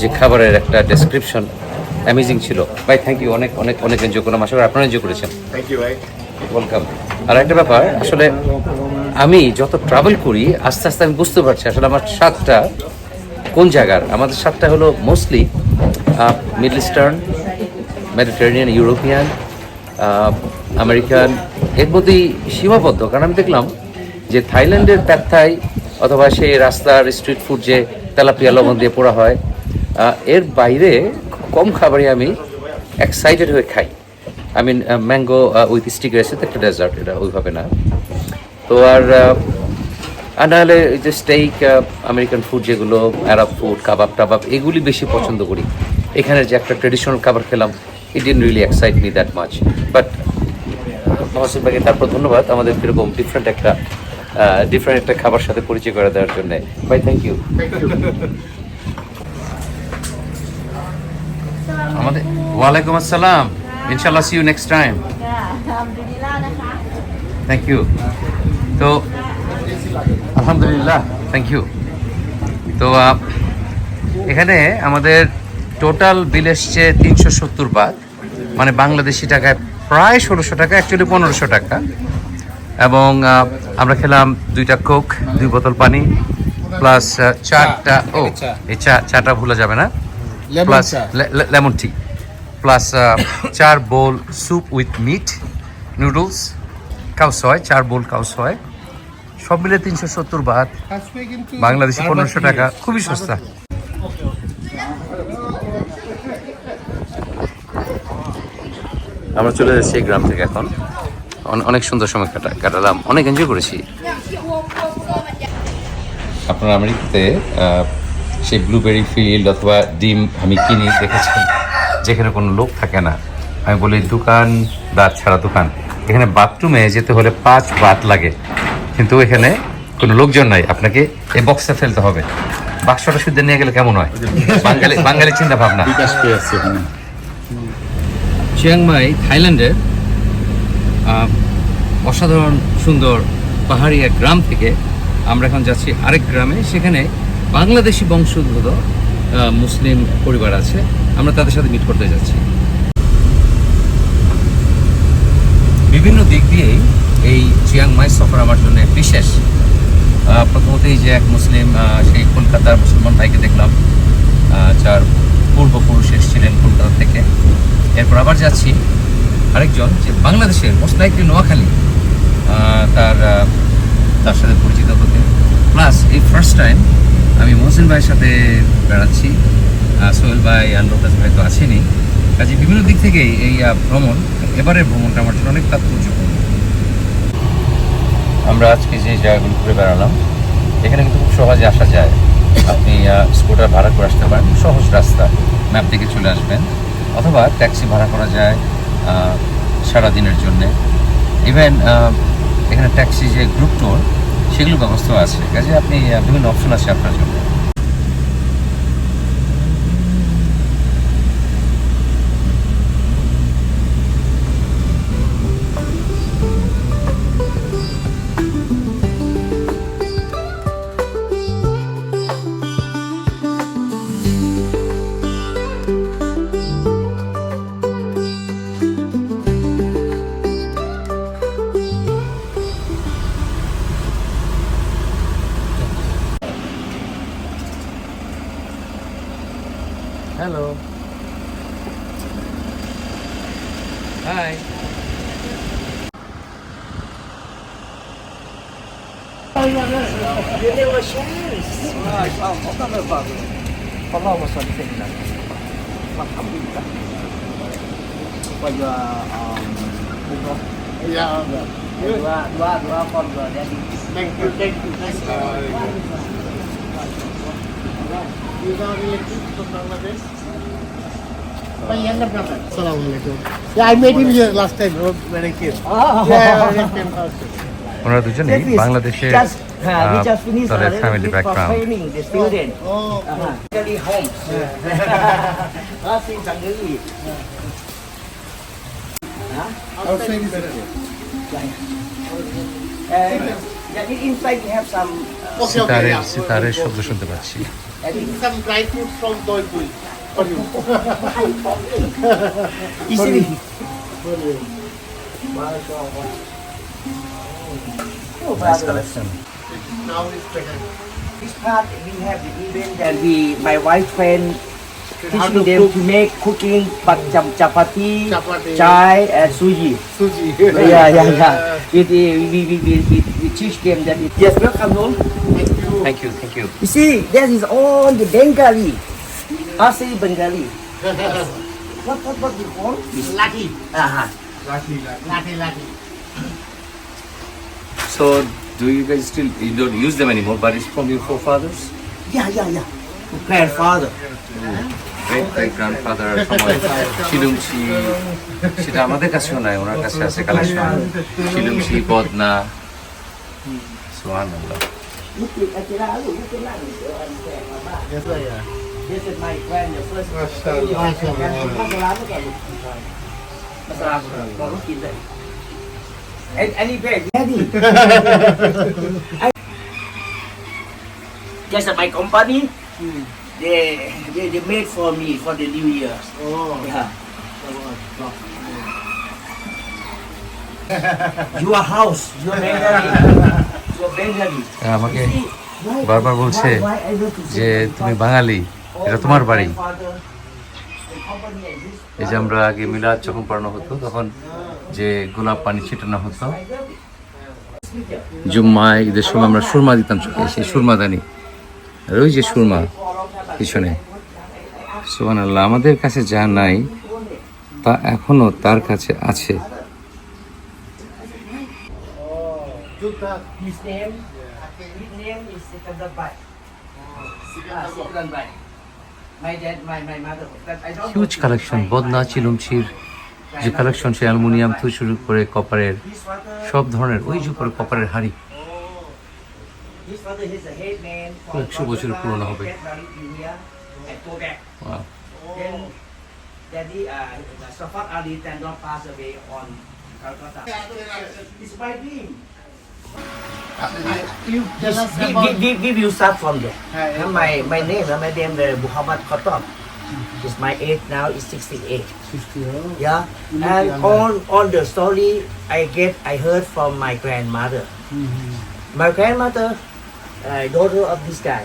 যে খাবারের একটা ডেসক্রিপশন অ্যামেজিং ছিল। ভাই থ্যাংক ইউ, অনেক অনেক অনেক এনজয় করলাম। আশা করি আপনারা এনজয় করেছেন। থ্যাংক ইউ ভাই, ওয়েলকাম। আর একটা ব্যাপার, আসলে আমি যত ট্রাভেল করি আস্তে আস্তে আমি বুঝতে পারছি আসলে আমার স্বাদটা কোন জায়গার। আমাদের স্বাদটা হলো mostly middle eastern, Mediterranean, European, American, এর মধ্যেই সীমাবদ্ধ। কারণ আমি দেখলাম যে থাইল্যান্ডের প্যাড থাই অথবা সেই রাস্তার স্ট্রিট ফুড যে তেলাপিয়া লবণ দিয়ে পোড়া হয়, এর বাইরে কম খাবারই আমি এক্সাইটেড হয়ে খাই। I mean mango with stick রয়েছে তো একটা ডেজার্ট, এটা ওইভাবে না। তো আর নাহলে যে স্টেক, আমেরিকান ফুড যেগুলো, আরব ফুড, কাবাব টাবাব, এগুলি বেশি পছন্দ করি। এখানে যে একটা ট্রেডিশনাল খাবার খেলাম, ইট didn't really excite me that much. But Mohsin ভাইকে তারপর ধন্যবাদ আমাদের এরকম ডিফারেন্ট একটা খাবার সাথে পরিচয় করে দেওয়ার জন্য। ভাই থ্যাংক ইউ। আমাদের ওয়ালাইকুম আসসালাম, ইনশাআল্লাহ সি ইউ নেক্সট টাইম। আলহামদুলিল্লাহนะคะ থ্যাংক ইউ। তো আলহামদুলিল্লাহ, থ্যাংক ইউ। তো এখানে আমাদের টোটাল বিল এসছে 370 বাত, মানে বাংলাদেশি টাকায় প্রায় 1600 টাকা, অ্যাকচুয়ালি 1500 টাকা। এবং আমরা খেলাম 2টা কোক, 2 বোতল পানি, প্লাস 4টা, এই চাটা ভুলা যাবে না, plus lemon tea, plus 4 bowl soup with meat, noodles, khao soi, 4 bowl khao soi, সব মিলে 370 বাত, বাংলাদেশি 1500 টাকা, খুবই সস্তা। আমরা চলে যাচ্ছি এই গ্রাম থেকে এখন। অনেক সুন্দর সময় কাটালাম, অনেক এনজয় করেছি। আপনারা আমেরিকাতে সেই ব্লুবেরি ফিল্ড অথবা ডিম আমি কিনি দেখেছেন, যেখানে কোনো লোক থাকে না। আমি বলি দোকানদার ছাড়া দোকান। এখানে বাথরুমে যেতে হলে 5 বাত লাগে, কিন্তু এখানে কোনো লোকজন নাই, আপনাকে এই বক্সে ফেলতে হবে। বাক্সটা শুদ্ধ নিয়ে গেলে কেমন হয়? বাঙালি চিন্তা ভাবনা। চিয়াংমাই, থাইল্যান্ডের অসাধারণ সুন্দর পাহাড়ি এক গ্রাম থেকে আমরা এখন যাচ্ছি আরেক গ্রামে। সেখানে বাংলাদেশি বংশোদ্ভূত মুসলিম পরিবার আছে, আমরা তাদের সাথে মিট করতে যাচ্ছি। বিভিন্ন দিক দিয়েই এই চিয়াংমাই সফর আমার জন্য বিশেষ। প্রথমতেই যে এক মুসলিম, সেই কলকাতার মুসলমান ভাইকে দেখলাম, যার পূর্বপুরুষ এসেছিলেন কলকাতা থেকে। এরপর আবার যাচ্ছি আরেকজন যে বাংলাদেশের, মোস্ট লাইকলি নোয়াখালী, তার সাথে পরিচিত হতে। প্লাস এই ফার্স্ট টাইম আমি মহসিন ভাইয়ের সাথে বেড়াচ্ছি, সোহেল ভাই আর লোকাস ভাই তো আছেনই। কাজে বিভিন্ন দিক থেকেই এই ভ্রমণ, এবারের ভ্রমণটা আমার জন্য অনেক তাৎপর্যপূর্ণ। আমরা আজকে যে জায়গাগুলো ঘুরে বেড়ালাম, এখানে কিন্তু খুব সহজে আসা যায়। আপনি স্কুটার ভাড়া করে আসতে পারেন, সহজ রাস্তা, ম্যাপ দেখে চলে আসবেন, অথবা ট্যাক্সি ভাড়া করা যায় সারাদিনের জন্যে। ইভেন এখানে ট্যাক্সি যে গ্রুপ ট্যুর, সেগুলো ব্যবস্থা আছে। কাজে আপনি বিভিন্ন অপশন আছে আপনার জন্য। Hello. Hi. Yeah, I met him here last time when I came. Yeah, I came also. ওনারা দুজনেই বাংলাদেশের we just finished তাদের a family little bit for background. training the student. Really homes. In Sangli. Outside is better. Yeah, inside we have some. সিতারের শব্দ শুনতে পাচ্ছি। Some dry fruits from Doipui for you. Easily. Nice collection. Now it's better. This part we have the event that my wife friend How teaching to them cook. to make cooking chapati, Chapati. chai and suji. Suji. Yeah. We teach them that. Yes, welcome home. Thank you. You see, that is all the Bengali. Asli Bengali. What you call? Lucky. Lucky. So, do you guys still, you don't use them anymore, but it's from your forefathers? Yeah. Grandfather. Great grandfather সময় শিলুমশি, সেটা আমাদের কাছেও নাই, ওনার কাছে আছে collection শিলুমশি, বদনা, সুবহানাল্লাহ। This is my friend, the first. Any bag, Daddy. Just my company. They made for me for the New Year. Oh. Yeah. Your house, your Bengali. আমাকে বারবার বলছে যে তুমি বাঙালি, এটা তোমার বাড়ি। এই যে আমরা আগে মিলাদ যখন পড়ানো হতো তখন যে গোলাপ পানি ছিটানো হতো, জুম্মায় ঈদের সময় আমরা সুরমা দিতাম চোখে, সেই সুরমাদানি, আর ওই যে সুরমা পিছনে। সুবহানাল্লাহ, আমাদের কাছে যা নাই তা এখনো তার কাছে আছে। His name is Sikandar Bhai. Sikandar Bhai. My dad, my mother. But I don't huge collection, বদনা চিলুমচির যে কালেকশন, সে অ্যালুমিনিয়াম থেকে শুরু করে কপারের সব ধরনের, ওই যে উপরে কপারের হাড়ি, His father is a head man. 100 বছরের পুরনো হবে। And go back. Wow. Then Daddy, Safar Ali Tandon passed away on Calcutta. It's my dream. You tell us about Give you start from there. My name, Muhammad Khattab. Is my age now is 68. 50. Yeah, and on the story I heard from my grandmother. My grandmother, daughter of this guy.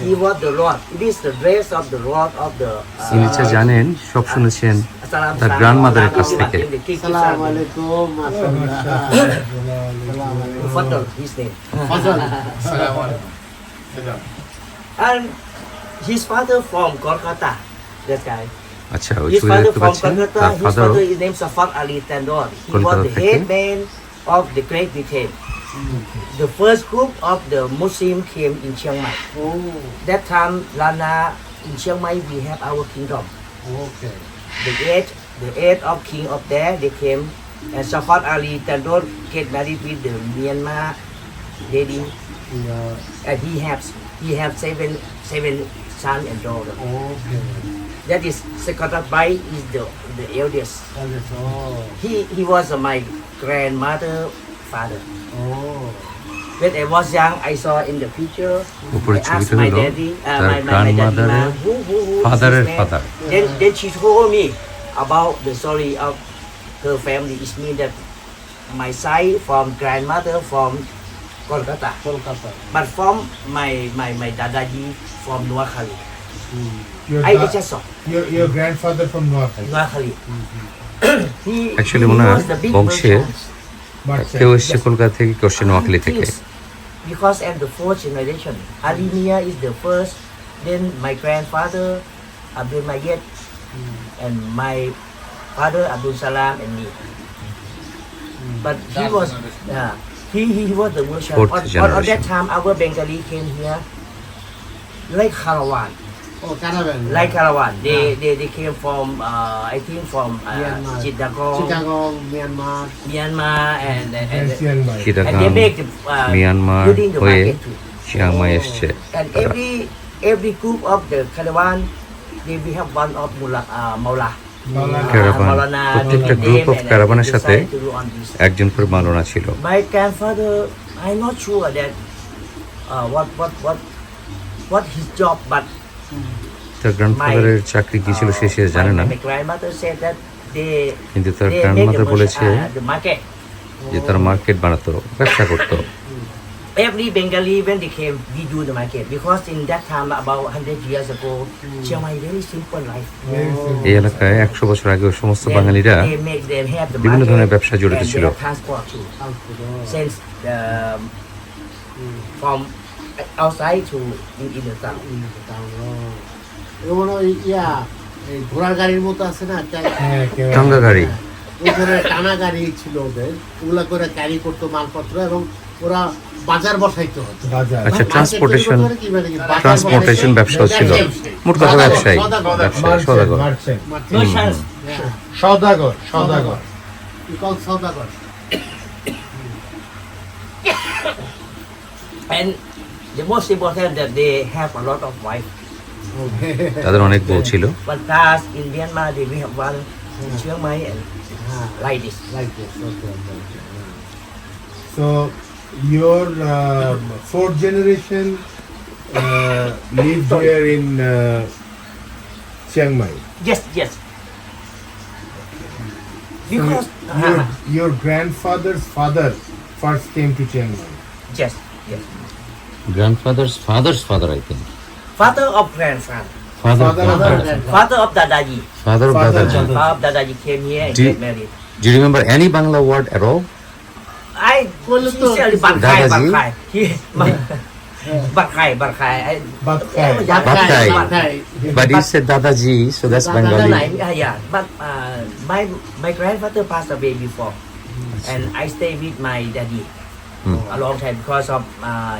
He was the Lord. It is the dress of the Lord of the. তিনি যা জানেন সব শুনেছেন তার গ্র্যান্ডমাদারের কাছ থেকে। Assalamualaikum. Fadl, his name. And his father from Kolkata, that guy. আচ্ছা, ওই His ছবি father দেখতে from পাচ্ছেন, Kolkata, তার his ফাদারও father is named Safar Ali Tandon. He was Kolkata the থেকে। head man of the Great Britain. The first group of the Muslim came in Chiang Mai. That time, Lana, in Chiang Mai, we have our kingdom. Okay. The eight of king of there, they came. And Safar Ali Tandon get married with the Myanmar lady. And he have seven son and daughter. Okay. That is Sikandar Bhai is the eldest. He was my grandmother father. When I was young, I saw in the picture. উপরে I asked ছবিটা my হলো daddy, তার my daddy, গ্র্যান্ডমাদারের who is ফাদারের his name? Father. Then she told me about the story of her family. It means that my side from grandmother from Kolkata, but from my dadaji from Noakhali. Your, I da- just saw your grandfather from Noakhali. Noakhali. Actually, owner was the big বংশের merchant. কেউ এসছে কলকাতা থেকে, কেউ এসছে নোয়াখালী থেকে। Yes, because I'm the fourth generation. Ali Mia is the first, then my grandfather Abdul Majid, and my father Abdul Salam and me. But he was he was the merchant. Fourth On that generation. time, our Bengali came here like caravan. Oh caravan Like caravan. They came from I think from Myanmar. Chittagong, Chittagong Myanmar Myanmar, and And Chiang Mai. and Chittagong, they make the Myanmar building the হয়ে market too. Chiang Mai এসছে। And every group of the caravan, they we have one of Maula. Caravan. Maulana, প্রত্যেকটা and group them, of and caravan এর they সাথে decided to do on this. একজন করে মাওলানা ছিল। My grandfather, I'm not sure that what his job, but তার গ্র্যান্ডফাদারের চাকরি কি ছিল সে জানে না, my grandmother said that they কিন্তু তার they make গ্র্যান্ডমাদার বলেছে the market. যে তারা মার্কেট বানাতো, ব্যবসা করতো। Every Bengali when they came, we do the market because in that time about 100 years ago, Chiang Mai very simple life. এই এলাকায় 100 বছর আগে সমস্ত Then বাঙালিরা they make them have the বিভিন্ন market ধরনের ব্যবসা জড়িত and ছিল। they have transport too. Since from outside to in the town. মনে হয় ইয়া এই ঘোড়ার গাড়ির মতো আছে না একটা টাঙ্গা গাড়ি। ওই ধরনের টানা গাড়ি ছিল ওদের, ওগুলা করে ক্যারি করতো মালপত্র এবং ওরা বাজার বসাইতো। Bazaar. আচ্ছা, ট্রান্সপোর্টেশন বাজার ট্রান্সপোর্টেশন ব্যবসাও ছিল, মোট কথা ব্যবসায়ী, ব্যবসায়ী সদাগর। Merchant. Merchants. Saudagar. Sadagar. And the most important that they have a lot of wife. তাদের অনেক বউ ছিল। But us in Myanmar, they we have one in Chiang Mai and like this. So your fourth generation lived here in Chiang Mai. Yes. Because Your grandfather's father first came to Chiang Mai. yes. Grandfather's father I think, Father of grandfather. Father Father of Dadaji. Father of Dadaji. Father of Dadaji came here and Do- get married. Do you remember any Bangla word at all? I sincerely Dadaji? Barkai. Barkai. Batkay. Batkay. But you said Dadaji, so that's Bengali. Yeah, but my grandfather passed away before, and I stay with my daddy a long time because of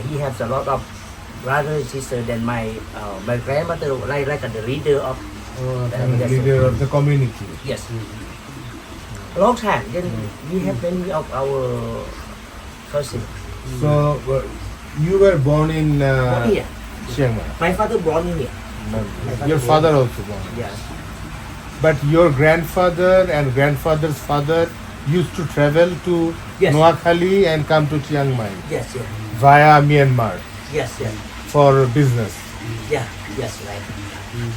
he has a lot of brothers and sisters. Then my grandmother like the leader of The leader of the community. yes, a long time. Then we have many of our cousins. So you were born in Born here. Chiang Mai. My father born in here. Your father also born. Yes. But your grandfather and grandfather's father used to travel to Yes. Noakhali and come to Chiang Mai Yes. via Myanmar Yes. for business. Yes. Right.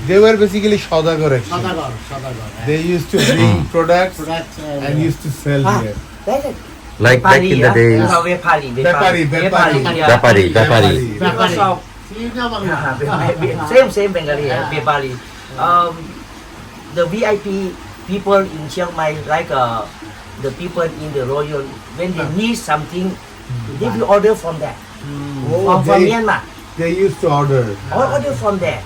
They were basically Saudagar actually. Sadagar. They used to bring products Products, and used to sell here. Like it. Like back in the days. Vepari. Bepari. Yeah. Bepari. Because of same Bengali, Bepari. The VIP people in Chiang Mai, like the people in the royal, when they need something, they will order from there. From Myanmar, They used to order. or order from there.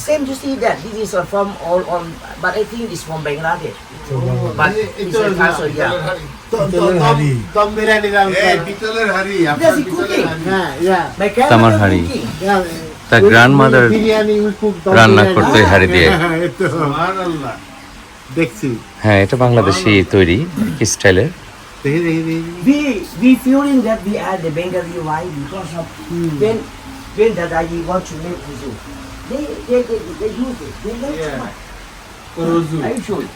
Same you see that this is from all on, but I think it's from Bangladesh. But it's a castle, yeah. Dum biryani রান্না। Yes, he cooking. হ্যাঁ, yeah. My Tamar grandmother hari. cooking. Yeah. তার grandmother biryani we cook দম রান্না বিরিয়ানি। করতে হাড়ি দিয়ে। হ্যাঁ, এই তো। দেখছি। হ্যাঁ, এটা বাংলাদেশি তৈরি স্টাইলের। দেখি। We feeling that we are the Bengali wife because of when Dadaji want to make wuzu, they use it. They like so much. I show you.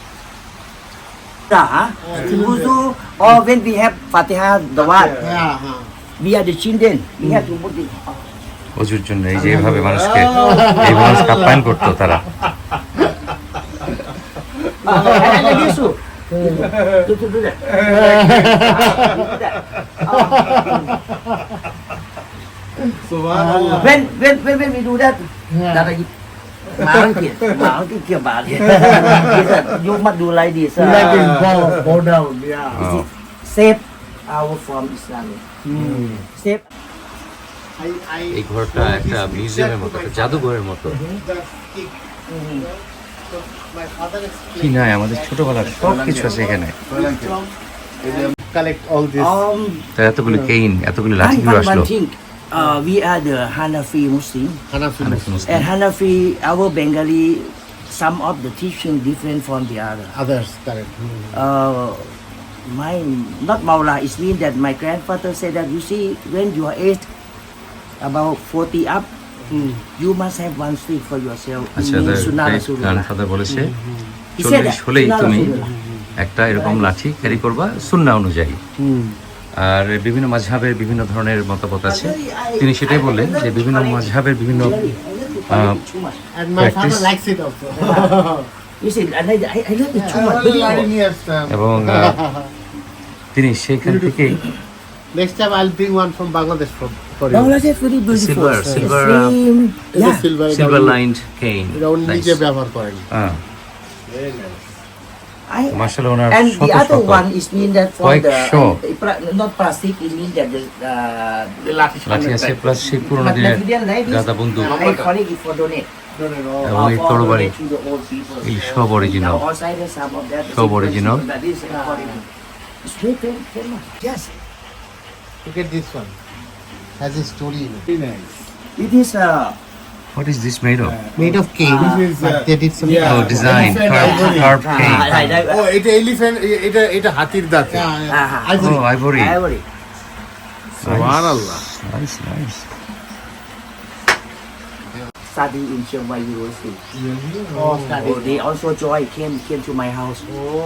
Wuzu or when we have Fatiha Dawat, হ্যাঁ, হ্যাঁ। we are the children. We have to put it. ওজুর জন্য এই যে এইভাবে মানুষকে এই মানুষ আপ্যায়ন করতো তারা। And I used to do that. When we do that, Dadaji Mà cái kiểu bà thì you must do like this. Like it, bow down, yeah. Oh. Save our from Islam. Save. এই ঘরটা একটা মিউজিয়ামের মতো, একটা জাদুঘরের মতো। কি নাই আমাদের ছোটবেলার সব কিছু আছে এখানে। Collect all this. তো এতগুলো কেইন, এতগুলো লাঠি কিভাবে আসলো? One thing. We are the Hanafi Muslim. Hanafi. And Hanafi, our Bengali, some of the teaching different from the other. Others, correct. My not Maula, it means that my grandfather said that you see when you are aged about 40 up, you must have one street for yourself. It আচ্ছা, means Sunnah Rasulullah. Grandfather বলেছে He said 40 that, হলেই Sunnah তুমি Rasulullah. একটা এরকম লাঠি carry করবা সুন্নাহ অনুযায়ী। আর বিভিন্ন মাযহাবের বিভিন্ন ধরনের মতামত আছে। তিনি সেটাই বললেন যে বিভিন্ন মাযহাবের বিভিন্ন And my Practice. father likes it also. You see, I love it too much. এবং তিনি সেখান থেকেই Next time I'll bring one from Bangladesh for you. Bangladesh is very beautiful. Silver, It's a silver. Silver lined Kane. এটা উনি নিজে ব্যবহার করেন। মাশাআল্লাহ, ওনার And শত the other শত one is mean that for Quite the sure. not plastic, it mean that the লাঠি আছে, প্লাস সেই পুরোনো দিনের গাদা বন্দুক I call it for donate. এবং এই তরবারি, To the old people. এই সব original. Now outside there's some of that. সব original. That is according. It's very famous. Yes. Look at this one. Has a story in it. Very nice. It is What is this made of? Made of cane. This is, But they did some yeah. Oh, design, carved cane. ও এটা elephant, এটা হাতির দাঁতে। Oh, ivory. Ivory. সুবহানাল্লাহ। Nice, nice. Study in Chiang Mai University. Oh, study. Oh, they also came to my house.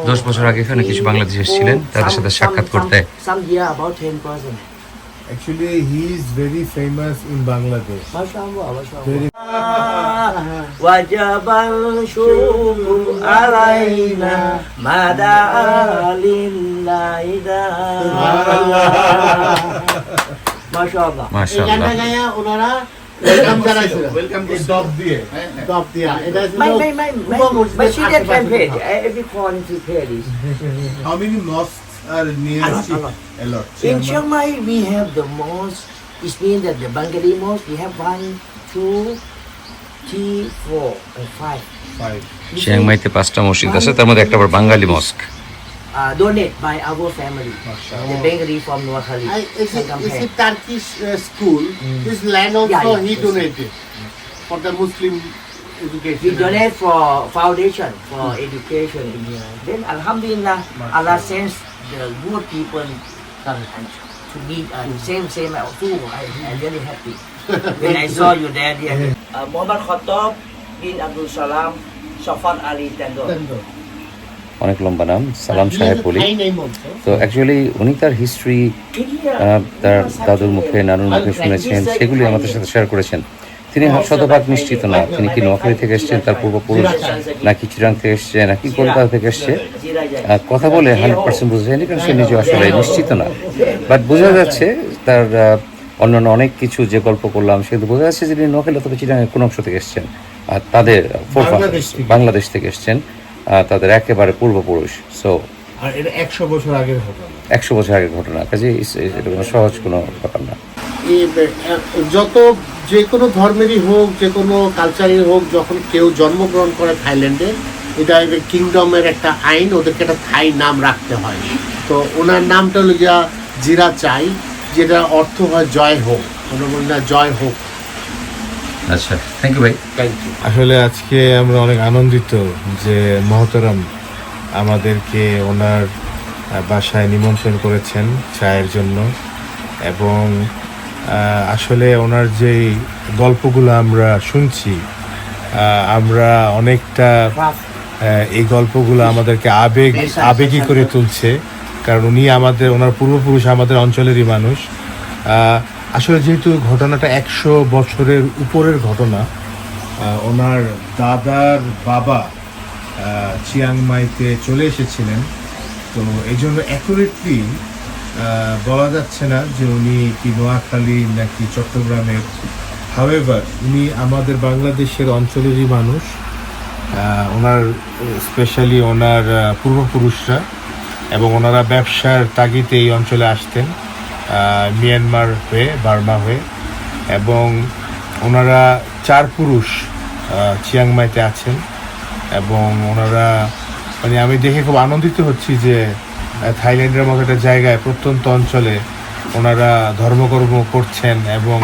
10 বছর আগে এখানে কিছু বাংলাদেশি এসেছিলেন, তাদের সাথে সাক্ষাৎ করতে। Some year about 10%. Actually, he is very famous in Bangladesh. Mashallah, mashallah. Wajabal syukur alaina mada'alillaida. Mashallah. এই মাশাআল্লাহ। গানটা গায়া ওনারা ওয়েলকাম জানাইছিল। Welcome to Dog দিয়ে। টপ দিয়া। এটা ছিল My children can pay. Every corner to pay this. How many mosques are near? A lot. A lot. In Chiang Mai, we have the most. It means that the Bengali mosque, we have 1, 2, 3, 4, and 5. 5. চিয়াংমাইতে 5টা মসজিদ আছে, তার মধ্যে একটা আবার বাঙালি মস্ক। Donate by our family. The Bengali from Noakhali. Is it Turkish school? This land also Yeah. he donated for the Muslim We education. donate for foundation for education in here. Then Alhamdulillah, Allah sends the good people and to be same too. I'm really happy when I saw you there. Muhammad Khattab bin Abdul Salam, Shafat Ali Tandor. অনেক লম্বা নাম, সালাম সাহেব বলি। High name also. তো actually উনি তার history তার দাদুর মুখে, নানুর মুখে শুনেছেন, সেগুলি আমাদের সাথে শেয়ার করেছেন। তিনি শতভাগ নিশ্চিত না তিনি কি নোয়াখালী থেকে এসেছেন, তার পূর্বপুরুষ, নাকি চিরাং থেকে এসছে, নাকি কলকাতা থেকে এসছে। কথা বলে 100% বোঝা যায়নি, কারণ সে নিজে আসলে নিশ্চিত না। বাট বোঝা যাচ্ছে তার অন্যান্য অনেক কিছু যে গল্প করলাম সেগুলো বোঝা যাচ্ছে যে তিনি নোয়াখালী অথবা চিরাঙের কোন অংশ থেকে এসছেন, আর তাদের বাংলাদেশ থেকে এসছেন, তাদের একেবারে পূর্বপুরুষ। সো আর এটা 100 বছর আগের ঘটনা। 100 বছর আগের ঘটনা, কাজে এটা কোনো সহজ কোনো ব্যাপার না। যত যে কোনো ধর্মেরই হোক, যে কোনো কালচারের হোক, যখন কেউ জন্মগ্রহণ করে থাইল্যান্ডে, এটা কিংডমের একটা আইন, ওদেরকে একটা থাই নাম রাখতে হয়। তো ওনার নামটা হলো গিয়া জিরা চাই, যেটা অর্থ হয় জয় হোক। আমরা বলি না জয় হোক। আচ্ছা, থ্যাংক ইউ ভাই। Thank you. আসলে আজকে আমরা অনেক আনন্দিত যে মহতরম আমাদেরকে ওনার বাসায় নিমন্ত্রণ করেছেন চায়ের জন্য, এবং আসলে ওনার যেই গল্পগুলো আমরা শুনছি, আমরা অনেকটা এই গল্পগুলো আমাদেরকে আবেগী করে তুলছে, কারণ উনি ওনার পূর্বপুরুষ আমাদের অঞ্চলেরই মানুষ। আসলে যেহেতু ঘটনাটা 100 বছরের উপরের ঘটনা, ওনার দাদার বাবা চিয়াংমাইতে চলে এসেছিলেন, তো এই জন্য অ্যাকুরেটলি বলা যাচ্ছে না যে উনি কি নোয়াখালী নাকি চট্টগ্রামের হাওয়েভার উনি আমাদের বাংলাদেশের অঞ্চলেরই মানুষ। ওনার স্পেশালি ওনার পূর্বপুরুষরা এবং ওনারা ব্যবসার তাগিদে এই অঞ্চলে আসতেন মিয়ানমার হয়ে, বার্মা হয়ে, এবং ওনারা 4 পুরুষ চিয়াংমাইতে আছেন। এবং ওনারা মানে আমি দেখে খুব আনন্দিত হচ্ছি যে থাইল্যান্ডের মতো একটা জায়গায় প্রত্যন্ত অঞ্চলে ওনারা ধর্মকর্ম করছেন এবং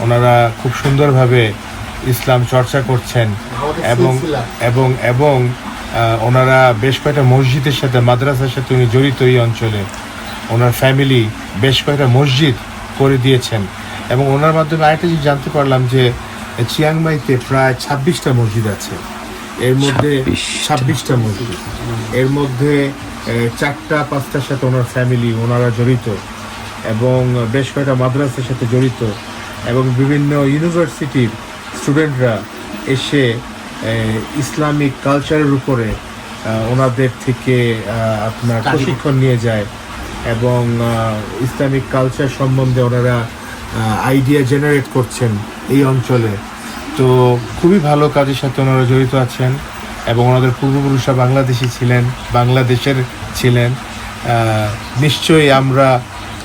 ওনারা খুব সুন্দরভাবে ইসলাম চর্চা করছেন এবং এবং এবং ওনারা বেশ কয়েকটা মসজিদের সাথে, মাদ্রাসার সাথে উনি জড়িত এই অঞ্চলে। ওনার ফ্যামিলি বেশ কয়েকটা মসজিদ করে দিয়েছেন এবং ওনার মাধ্যমে আরেকটা জিনিস জানতে পারলাম যে চিয়াংমাইতে প্রায় 26টা মসজিদ আছে। এর মধ্যে 26টা মসজিদ, এর মধ্যে 4-5টার সাথে ওনার ফ্যামিলি, ওনারা জড়িত এবং বেশ কয়েকটা মাদ্রাসার সাথে জড়িত এবং বিভিন্ন ইউনিভার্সিটির স্টুডেন্টরা এসে ইসলামিক কালচারের উপরে ওনাদের থেকে আপনার প্রশিক্ষণ নিয়ে যায় এবং ইসলামিক কালচার সম্বন্ধে ওনারা আইডিয়া জেনারেট করছেন এই অঞ্চলে। তো খুবই ভালো কাজের সাথে ওনারা জড়িত আছেন এবং ওনাদের পূর্বপুরুষরা বাংলাদেশি ছিলেন, বাংলাদেশের ছিলেন। নিশ্চয়ই আমরা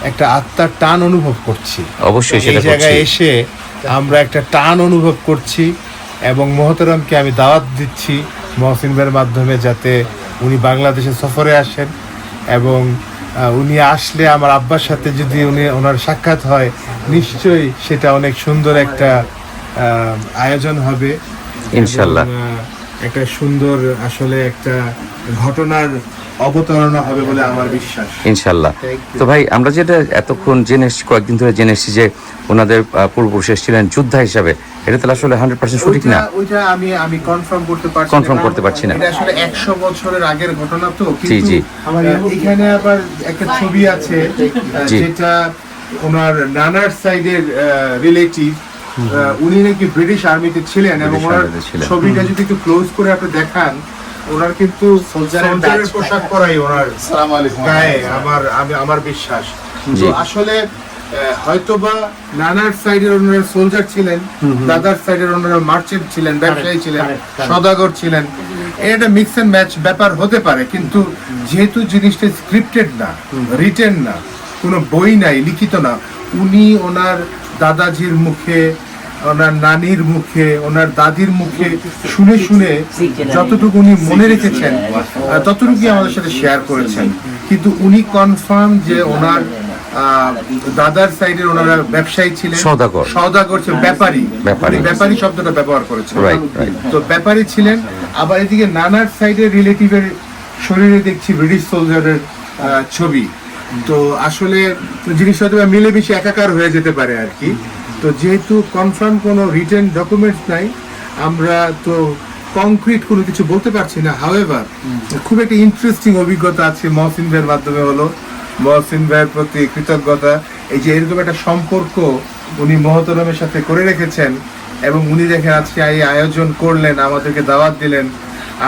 একটা আত্মার টান অনুভব করছি, অবশ্যই এই সেটা জায়গায় করছি। এসে আমরা একটা টান অনুভব করছি এবং মোহতারামকে আমি দাওয়াত দিচ্ছি মহসিন ভাইয়ের মাধ্যমে যাতে উনি বাংলাদেশে সফরে আসেন এবং উনি আসলে আমার আব্বার সাথে যদি ওনার সাক্ষাৎ হয় নিশ্চয়ই সেটা অনেক সুন্দর একটা আয়োজন হবে ইনশাল্লাহ। এবং, একটা সুন্দর আসলে একটা ঘটনার অবতারণা হবে বলে আমার বিশ্বাস। ইনশাল্লাহ। তো ভাই আমরা যেটা এতক্ষণ জেনে এসেছি, কয়েকদিন ধরে জেনে এসেছি যে ওনাদের পূর্বপুরুষ ছিলেন যোদ্ধা হিসাবে, এটা তাহলে আসলে 100% সঠিক না? ওইটা আমি কনফার্ম করতে পারছি না। কনফার্ম করতে পারছি না। এটা আসলে 100 বছরের আগের ঘটনা তো, জি, কিন্তু জি। এখানে আবার একটা ছবি আছে জি। যেটা ওনার নানার সাইডের রিলেটিভ, উনি নাকি ব্রিটিশ আর্মিতে ছিলেন এবং ব্রিটিশ ওনার আর্মিতে ছিলেন। ছবিটা যদি একটু ক্লোজ করে আপনি দেখান, ওনার কিন্তু সোলজারের পোশাক পরাই ওনার আসসালামু আলাইকুম। গায়ে আমার বিশ্বাস। তো আসলে হয়তোবা নানার সাইডের ওনারা সোলজার ছিলেন, দাদার সাইডের ওনারা মার্চেন্ট ছিলেন, ব্যবসায়ী ছিলেন, সদাগর ছিলেন। এটা মিক্স এন্ড ম্যাচ ব্যাপার হতে পারে, কিন্তু যেহেতু জিনিসটা স্ক্রিপ্টেড না, রিটেন না, কোনো বই নাই, লিখিত না, উনি ওনার দাদাজির মুখে, ওনার নানির মুখে, ওনার দাদির মুখে শুনে শুনে যতটুকু উনি মনে রেখেছেন ততটুকুই আমাদের সাথে শেয়ার করেছেন। কিন্তু উনি কনফার্ম যে ওনার দাদার সাইডের ওনারা ব্যবসায়ী ছিলেন, সওদাগর ছিলেন, ব্যাপারী শব্দটা ব্যবহার করেছেন। তো ব্যাপারী ছিলেন। আবার এদিকে নানার সাইডের রিলেটিভের শরীরে দেখছি ব্রিটিশ সোলজারের ছবি। তো আসলে জিনিসটা হয়তো মিলেমিশে একাকার হয়ে যেতে পারে আর কি। তো যেহেতু কনফার্ম কোনো রিটেন ডকুমেন্টস নাই, আমরা তো কংক্রিট কোনো কিছু বলতে পারছি না। হাওয়েভার খুব একটা ইন্টারেস্টিং অভিজ্ঞতা আছে মহসিন ভাইয়ের মাধ্যমে হলো। মহসিন ভাইয়ের প্রতি কৃতজ্ঞতা, এই যে এরকম একটা সম্পর্ক উনি মহতরমের সাথে করে রেখেছেন এবং উনি দেখে আজকে এই আয়োজন করলেন, আমাদেরকে দাওয়াত দিলেন,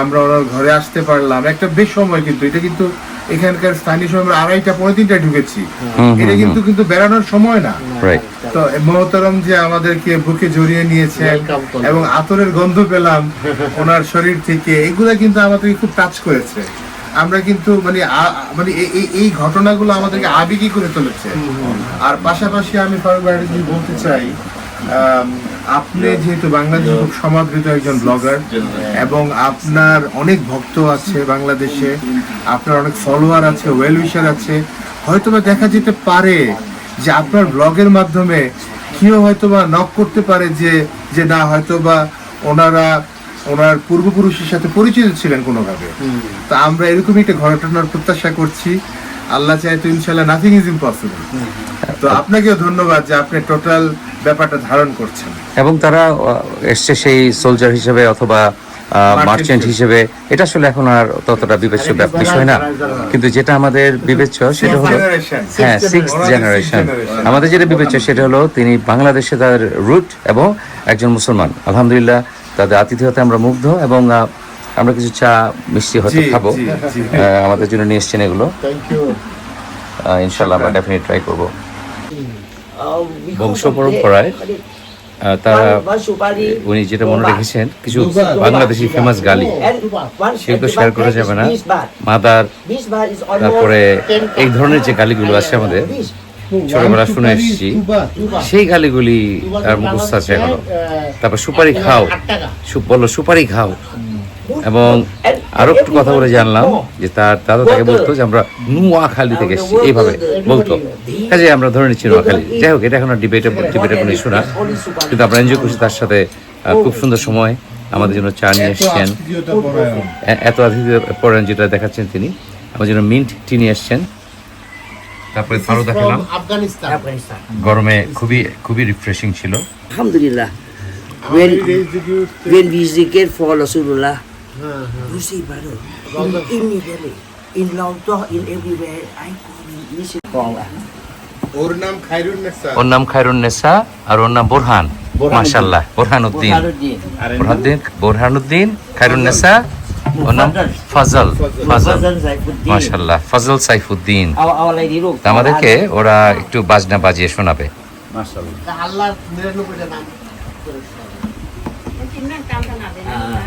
আমরা ওনার ঘরে আসতে পারলাম। একটা বেশ সময়, কিন্তু এটা কিন্তু এখানকার স্থানীয় সময় আমরা 2:30-3:00 ঢুকেছি, এটা কিন্তু বেড়ানোর সময় না। তো মহতরম যে আমাদেরকে বুকে জড়িয়ে নিয়েছেন এবং আতরের গন্ধ পেলাম ওনার শরীর থেকে, এগুলা কিন্তু আমাদেরকে খুব টাচ করেছে। আমরা কিন্তু মানে এই ঘটনাগুলো আমাদেরকে আবেগী করে তুলেছে। আর পাশাপাশি আমি ফারুক ভাই বলতে চাই, আপনি যেহেতু বাংলাদেশে খুব সমাদৃত একজন ব্লগার এবং আপনার অনেক ভক্ত আছে বাংলাদেশে, আপনার অনেক ফলোয়ার আছে, ওয়েল উইশার আছে, হয়তোবা দেখা যেতে পারে যে আপনার ব্লগের মাধ্যমে কেউ হয়তোবা নক করতে পারে যে না হয়তোবা ওনার পূর্বপুরুষের সাথে পরিচিত ছিলেন কোনোভাবে। তো আমরা এরকমই একটা ঘটনার প্রত্যাশা করছি। আল্লাহ চাই তো ইনশাল্লাহ নাথিং ইজ ইম্পসিবল। তো আপনাকেও ধন্যবাদ যে আপনি টোটাল ব্যাপারটা ধারণ করছেন। এবং তারা এসছে সেই সোলজার হিসেবে অথবা মার্চেন্ট হিসেবে, এটা আসলে এখন আর ততটা বিবেচ্য বিষয় না। কিন্তু যেটা আমাদের বিবেচ্য সেটা হলো, হ্যাঁ, 6th জেনারেশন। আমাদের যেটা বিবেচ্য সেটা হলো তিনি বাংলাদেশে তার রুট এবং একজন মুসলমান। আলহামদুলিল্লাহ তাদের আতিথেয়তে আমরা মুগ্ধ এবং আমরা কিছু চা মিষ্টি হয়তো খাবো, আমাদের জন্য নিয়ে এসছেন এগুলো। ইনশাল্লাহ আমরা ডেফিনেটলি ট্রাই করবো। বংশ পরম্পরায় তারা one supari. উনি যেটা মনে রেখেছেন কিছু বাংলাদেশি ফেমাস গালি And one সেগুলো শেয়ার করা যাবে না। 20 baht. Mother, 20 baht is almost তারপরে 10 এই ধরনের যে গালিগুলো আছে আমাদের 20. ছোটবেলা শুনে এসেছি, সেই গালিগুলি আর মুখস্থ আছে এখনো। তারপর সুপারি খাও, বললো সুপারি খাও। এবং আরো একটু কথা বলে জানলাম যে তার দাদা তাকে বলতো যে আমরা নোয়াখালী থেকে এসেছি, এইভাবে বলতো। কাজে আমরা ধরে নিচ্ছি নোয়াখালী। যাই হোক, এটা এখন ডিবেটের কোনো ইস্যু না, কিন্তু আমরা এনজয় করছি তার সাথে। খুব সুন্দর সময় আমাদের জন্য চা নিয়ে এসছেন, এত আতিথ্য পরায়ণ যেটা দেখাচ্ছেন তিনি। আমাদের জন্য মিন্ট টি নিয়ে এসছেন। তারপরে ফারো দেখালাম, আফগানিস্তান। গরমে খুবই রিফ্রেশিং ছিল। Alhamdulillah. When we zikir for Rasulullah, you see, brother, immediately in Lautoh, in everywhere, I call him Mr. Kongla. ওর নাম খায়রুন্নেসা। ওর নাম খায়রুন্নেসা আর ওর নাম বোরহান। মাশাআল্লাহ, বোরহানুদ্দিন, খায়রুন্নেসা। ওর নাম ফজল, মাশাআল্লাহ, Fazal Saifuddin. Our lady look. আমাদেরকে ওরা একটু বাজনা বাজিয়ে শোনাবে। আল্লাহর 99টা নাম। กินนั่งตามถนัดเลยนะคะ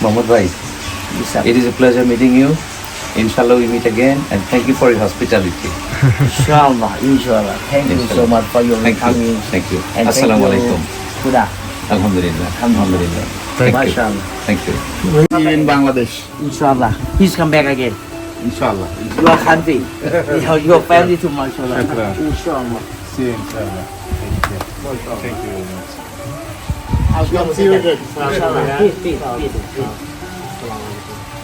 Mohammad Bhai, it is a pleasure meeting you. Inshallah we meet again, and thank you for your hospitality. Inshallah, inshallah. Thank you so much for your Thank coming. you. Thank you. And Assalamu alaikum. Kuda. Alhamdulillah. Alhamdulillah. Thank you. Mashallah. Thank you. in Bangladesh. Inshallah. He's come back again. Inshallah. Your country. Your family too, mashallah. Inshallah. See you inshallah. Thank you very much. I'll see you again. Mashallah. Peace.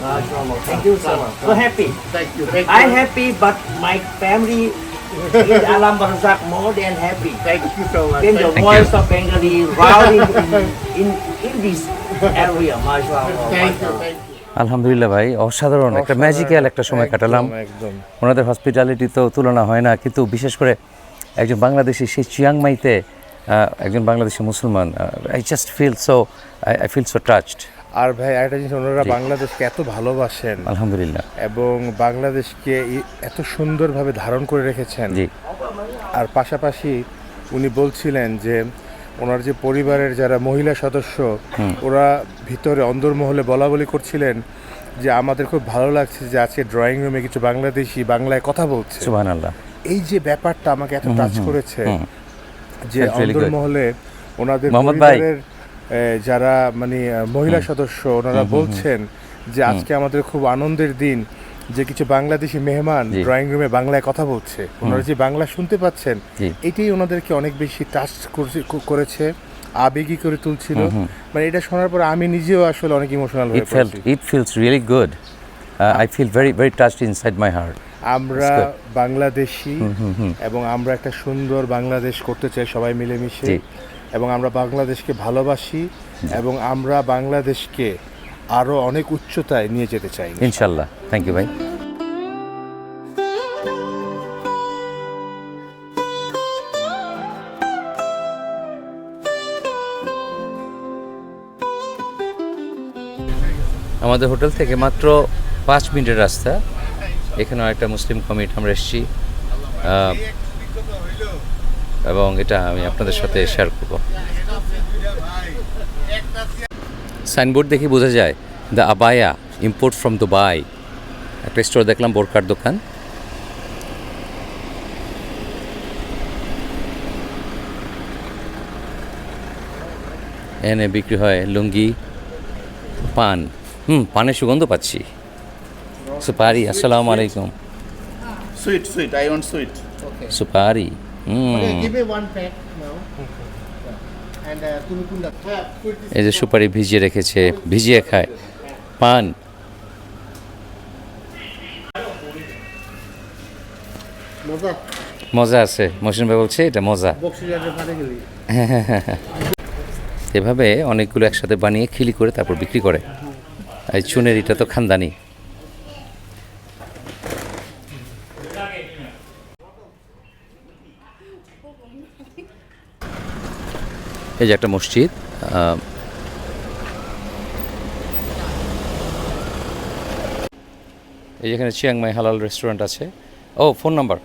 Mashallah. Thank you so much. So happy. Thank you. Thank I'm happy, but my family in Alam Barzak more than happy. Thank you so much. Then the Thank voice of Bengali routing in this area, mashallah. Thank you. Thank you. আলহামদুলিল্লাহ ভাই, অসাধারণ একটা magical একটা সময় কাটালাম। ওনাদের hospitality তো তুলনা হয় না, কিন্তু বিশেষ করে একজন বাংলাদেশি সেই চিয়াংমাইতে একজন বাংলাদেশি মুসলমান, I just feel so touched. আর ভাই একটা জিনিস, ওনারা বাংলাদেশকে এত ভালোবাসেন আলহামদুলিল্লাহ, এবং বাংলাদেশকে এত সুন্দরভাবে ধারণ করে রেখেছেন। জি। আর পাশাপাশি উনি বলছিলেন যে ওনার যে পরিবারের যারা মহিলা সদস্য, ওরা ভিতরে অন্দরমহলে বলা বলি করছিলেন যে আমাদের খুব ভালো লাগছে যে আজকে ড্রয়িং রুমে কিছু বাংলাদেশি বাংলায় কথা বলছে। সুবহানাল্লাহ। এই যে ব্যাপারটা আমাকে এত টাচ করেছে যে That's really good. অন্দরমহলে ওনাদের মোহাম্মদ ভাই। পরিবারের যারা মানে মহিলা সদস্য, ওনারা বলছেন যে আজকে আমাদের খুব আনন্দের দিন যে কিছু বাংলাদেশি মেহমান জি। ড্রয়িং রুমে বাংলায় কথা বলছে। ওনারা যে বাংলা শুনতে পাচ্ছেন, জি। এটাই ওনাদেরকে অনেক বেশি টাচ করেছে, আবেগী করে তুলছিল। মানে এটা শোনার পর আমি নিজেও আসলে অনেক ইমোশনাল হয়ে পড়েছি। It feels really good. I feel very touched inside my heart. আমরা It's good. বাংলাদেশি এবং আমরা একটা সুন্দর বাংলাদেশ করতে চাই সবাই মিলেমিশে, জি। এবং আমরা বাংলাদেশকে ভালোবাসি এবং আমরা বাংলাদেশকে আরো অনেক উচ্চতায় নিয়ে যেতে চাই। ইনশাআল্লাহ। থ্যাংক ইউ ভাই। আমাদের হোটেল থেকে মাত্র 5 মিনিটের রাস্তা। এখানেও একটা মুসলিম কমিউনিটি আমরা এসেছি, এবং এটা আমি আপনাদের সাথে শেয়ার করব। সাইনবোর্ড দেখে বোঝা যায় the abaya import from Dubai. একটা স্টোর দেখলাম, বোরকার দোকান। এনে বিক্রি হয় লুঙ্গি, পান। পানের সুগন্ধ পাচ্ছি। সুপারি, আসসালামু আলাইকুম। Sweet, sweet. I want sweet. Okay. সুপারি। Okay, give me one pack now. And তুমি কোনটা? এই যে সুপারি ভিজিয়ে রেখেছে, ভিজিয়ে খায়। পান, মজা মজা আছে। মহসিন ভাই বলছে এটা মজা। বক্সিয়ারের পারে গেলি। এভাবে অনেকগুলো একসাথে বানিয়ে খিলি করে তারপর বিক্রি করে। এই চুনের এটা তো খানদানি। এই যে একটা মসজিদ, এই যেখানে চিয়াংমাই হালাল রেস্টুরেন্ট আছে। ও ফোন নাম্বার,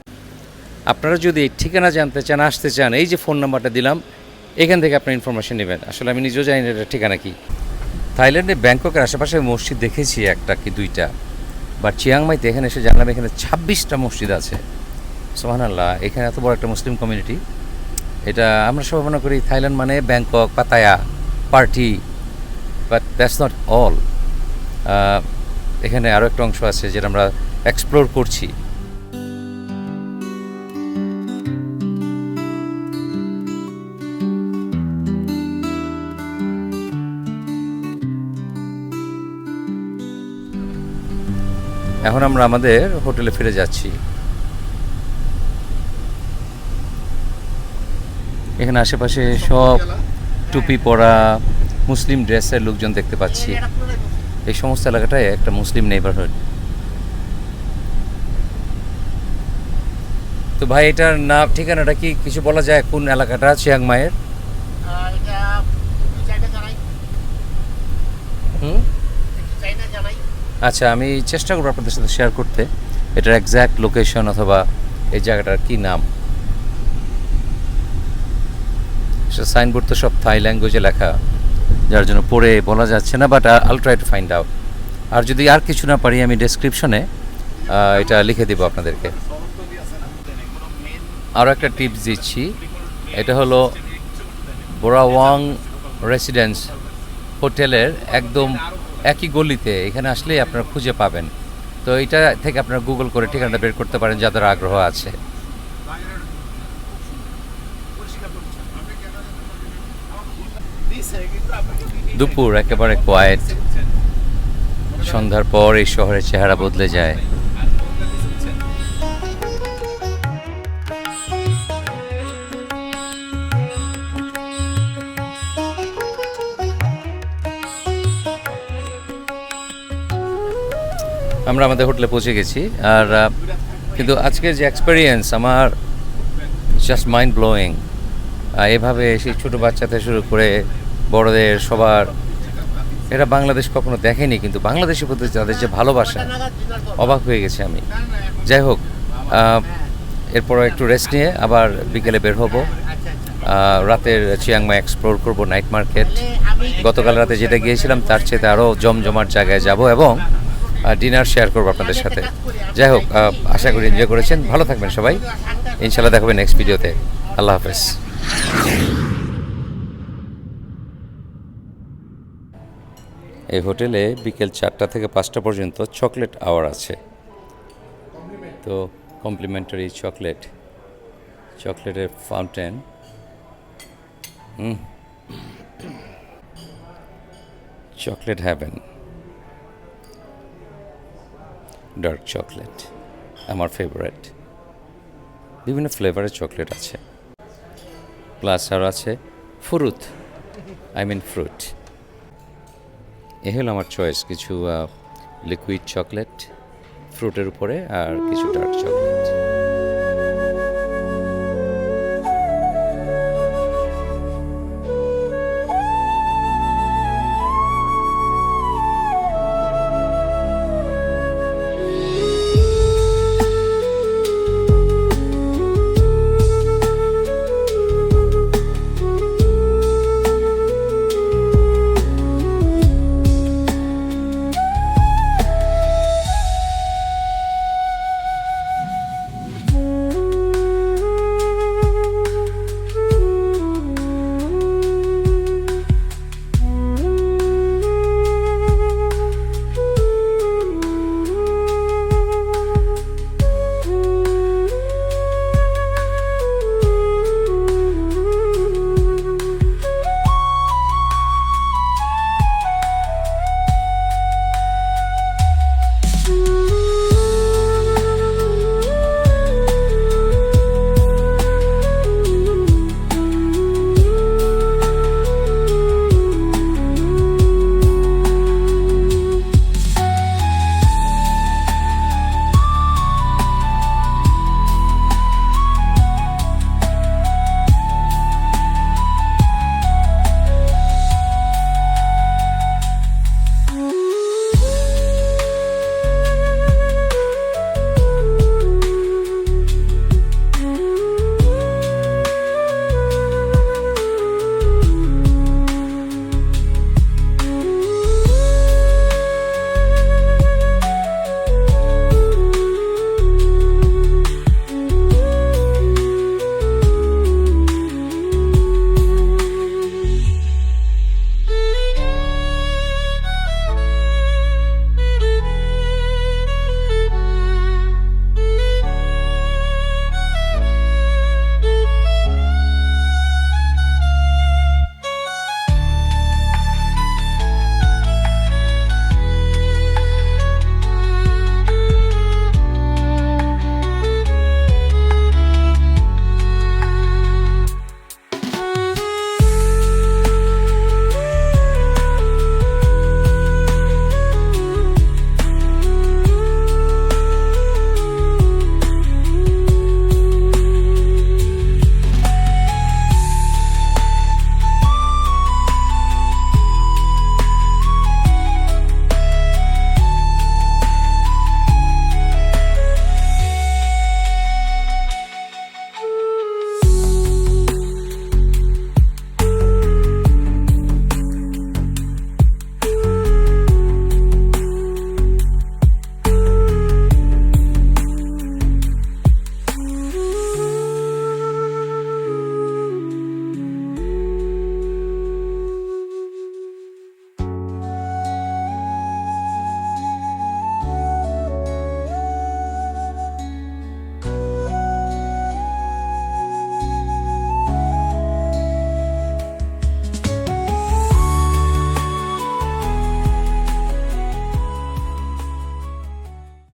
আপনারা যদি এই ঠিকানা জানতে চান, আসতে চান, এই যে ফোন নাম্বারটা দিলাম, এখান থেকে আপনার ইনফরমেশন নেবেন। আসলে আমি নিজেও জানি না এটা ঠিকানা কি। থাইল্যান্ডে ব্যাংককের আশেপাশে মসজিদ দেখেছি একটা কি দুইটা, বাট চিয়াংমাইতে এখানে এসে জানলাম এখানে 26টা মসজিদ আছে। সুবহানাল্লাহ, এখানে এত বড় একটা মুসলিম কমিউনিটি। এটা আমরা সবাই মনে করি থাইল্যান্ড মানে Bangkok, Pattaya, party, but that's not all. এখানে আরও একটা অংশ আছে যেটা আমরা এক্সপ্লোর করছি। এখন আমরা আমাদের হোটেলে ফিরে যাচ্ছি। এখানে আশেপাশে সব টুপি পরা মুসলিম ড্রেসের লোকজন দেখতে পাচ্ছি। এই সমস্ত এলাকাটায় একটা মুসলিম নেইবারহুড। তো ভাই এটার নাম ঠিকানাটা কি কিছু বলা যায়, কোন এলাকাটা চিয়াংমাইয়ের? আচ্ছা, আমি চেষ্টা করবো আপনাদের সাথে শেয়ার করতে এটার এক্স্যাক্ট লোকেশন অথবা এই জায়গাটার কি নাম। সাইনবোর্ড তো সব থাই ল্যাঙ্গুয়েজে লেখা, যার জন্য পড়ে বলা যাচ্ছে না, but I'll try to find out. আর যদি আর কিছু না পারি আমি ডেসক্রিপশনে এটা লিখে দেবো আপনাদেরকে। আরও একটা টিপস দিচ্ছি, এটা হলো বোরাওয়াং রেসিডেন্স হোটেলের একদম একই গলিতে। এখানে আসলেই আপনারা খুঁজে পাবেন। তো এটা থেকে আপনারা গুগল করে ঠিকানাটা বের করতে পারেন যাদের আগ্রহ আছে। দুপুর একেবারে কোয়েট। সন্ধ্যার পর এই শহরের চেহারা বদলে যায়। আমরা আমাদের হোটেলে পৌঁছে গেছি। আর কিন্তু আজকের যে এক্সপেরিয়েন্স আমার জাস্ট মাইন্ড ব্লোয়িং। এভাবে সেই ছোটো বাচ্চা থেকে শুরু করে বড়দের সবার, এরা বাংলাদেশ কখনো দেখেনি, কিন্তু বাংলাদেশের প্রতি তাদের যে ভালোবাসা, অবাক হয়ে গেছে আমি। যাই হোক, এরপর একটু রেস্ট নিয়ে আবার বিকেলে বের হব। রাতের চিয়াংমাই এক্সপ্লোর করব, নাইট মার্কেট। গতকাল রাতে যেটা গিয়েছিলাম তার চেয়ে আরও জমজমাট জায়গায় যাব এবং ডিনার শেয়ার করবো আপনাদের সাথে। যাই হোক, আশা করি এনজয় করেছেন। ভালো থাকবেন সবাই, ইনশাল্লাহ দেখাবেন নেক্সট ভিডিওতে। আল্লাহ হাফেজ। এই হোটেলে বিকেল 4টা থেকে 5টা পর্যন্ত চকলেট আওয়ার আছে। তো কমপ্লিমেন্টারি চকলেটের fountain. Chocolate haven, dark chocolate আমার ফেভারিট। বিভিন্ন ফ্লেভারের চকলেট আছে, প্লাস আর আছে ফ্রুট, ফ্রুট। এ হলো আমার চয়েস, কিছু লিকুইড চকলেট ফ্রুটের উপরে আর কিছু ডার্ক চকলেট।